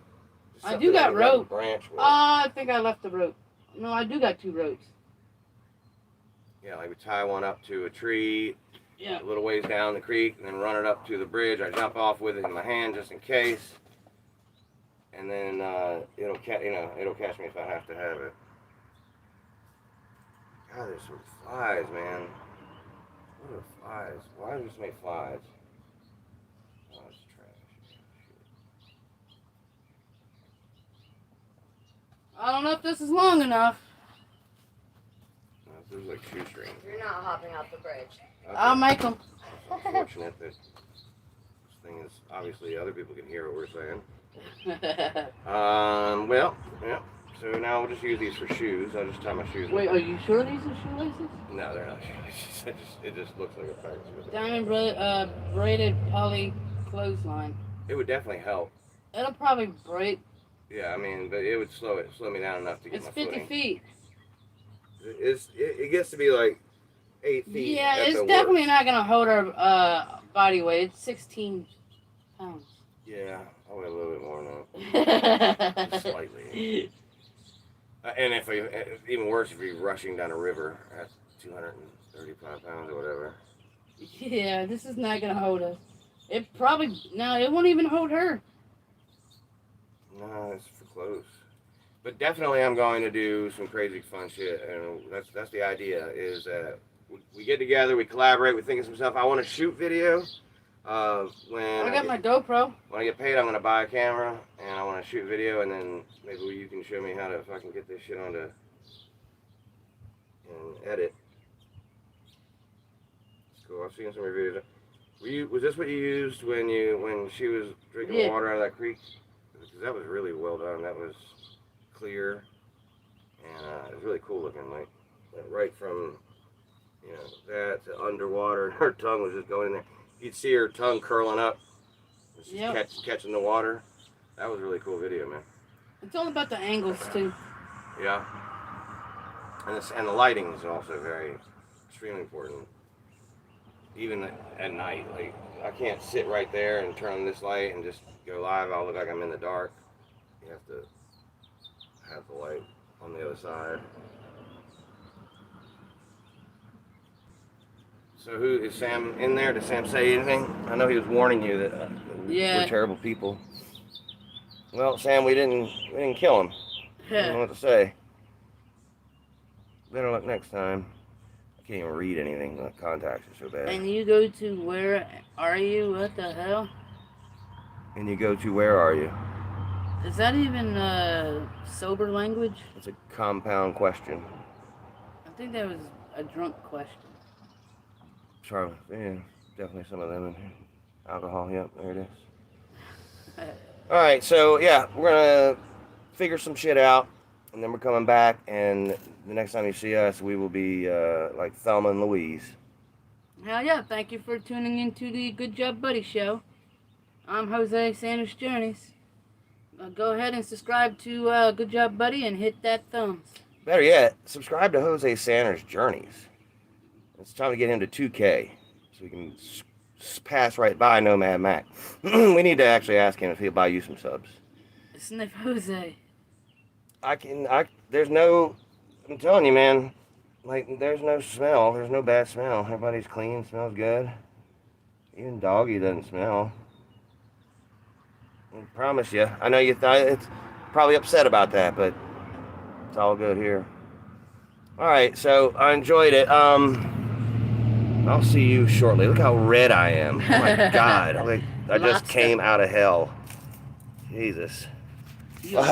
I something do got like a rope. branch with. I think I left the rope. No, I do got 2 ropes. Yeah, like we tie one up to a tree, Yeah. a little ways down the creek, and then run it up to the bridge. I jump off with it in my hand just in case, and then it'll catch me if I have to have it. God, there's some flies, man. What are flies? Why do we so many flies? Oh, it's trash. I don't know if this is long enough. No, this is like shoestrings. You're not hopping off the bridge. I'll make them. Unfortunate that this thing is obviously other people can hear what we're saying. Well, yeah. So now we'll just use these for shoes. I'll just tie my shoes. Wait, are you sure these are shoelaces? No, they're not shoelaces. It just looks like a pair of shoes. Diamond braided poly clothesline. It would definitely help. It'll probably break. Yeah, I mean, but it would slow me down enough to get It's my 50 footing. feet. It gets to be like 8 feet. Yeah, at it's the definitely worst. not gonna hold our body weight. It's 16 pounds. Yeah, I weigh a little bit more now. Just Yeah, slightly. And even worse, if you're rushing down a river at 235 pounds or whatever. this is not gonna hold us. It won't even hold her. No, it's for close. But definitely, I'm going to do some crazy fun shit, and that's the idea. Is that we get together, we collaborate, we think of some stuff. I want to shoot video. I got my GoPro. When I get paid, I'm going to buy a camera, and I want to shoot video, and then maybe you can show me how to fucking get this shit onto and edit. It's cool. I've seen some reviews. Was this what you used when she was drinking water out of that creek? Because that was really well done. That was clear, and it was really cool looking. Like right from that to underwater, and her tongue was just going in there. You'd see her tongue curling up, catching the water. That was a really cool video, man. It's all about the angles too. Yeah, and the lighting is also extremely important. Even at night, like I can't sit right there and turn on this light and just go live. I'll look like I'm in the dark. You have to have the light on the other side. So who is Sam in there? Did Sam say anything? I know he was warning you that Yeah. we're terrible people. Well, Sam, we didn't kill him. I don't know what to say. Better luck next time. I can't even read anything. The contacts are so bad. And you go to where are you? What the hell? And you go to where are you? Is that even sober language? It's a compound question. I think that was a drunk question. Sorry, yeah, definitely some of them in here. Alcohol, yep, there it is. All right, so yeah, we're gonna figure some shit out, and then we're coming back, and the next time you see us, we will be like Thelma and Louise. Hell yeah, thank you for tuning into the Good Job Buddy Show. I'm Jose Sanders Journeys. Go ahead and subscribe to Good Job Buddy and hit that thumbs. Better yet, subscribe to Jose Sanders Journeys. It's time to get him to 2K, so we can pass right by Nomad Mac. We need to actually ask him if he'll buy you some subs. Sniff Jose. There's no, I'm telling you, man, like, there's no smell. There's no bad smell. Everybody's clean, smells good. Even Doggy doesn't smell. I promise you. I know you thought it's probably upset about that, but it's all good here. All right, so I enjoyed it. I'll see you shortly. Look how red I am. Oh my God. I just Lobster. came out of hell. Jesus. You a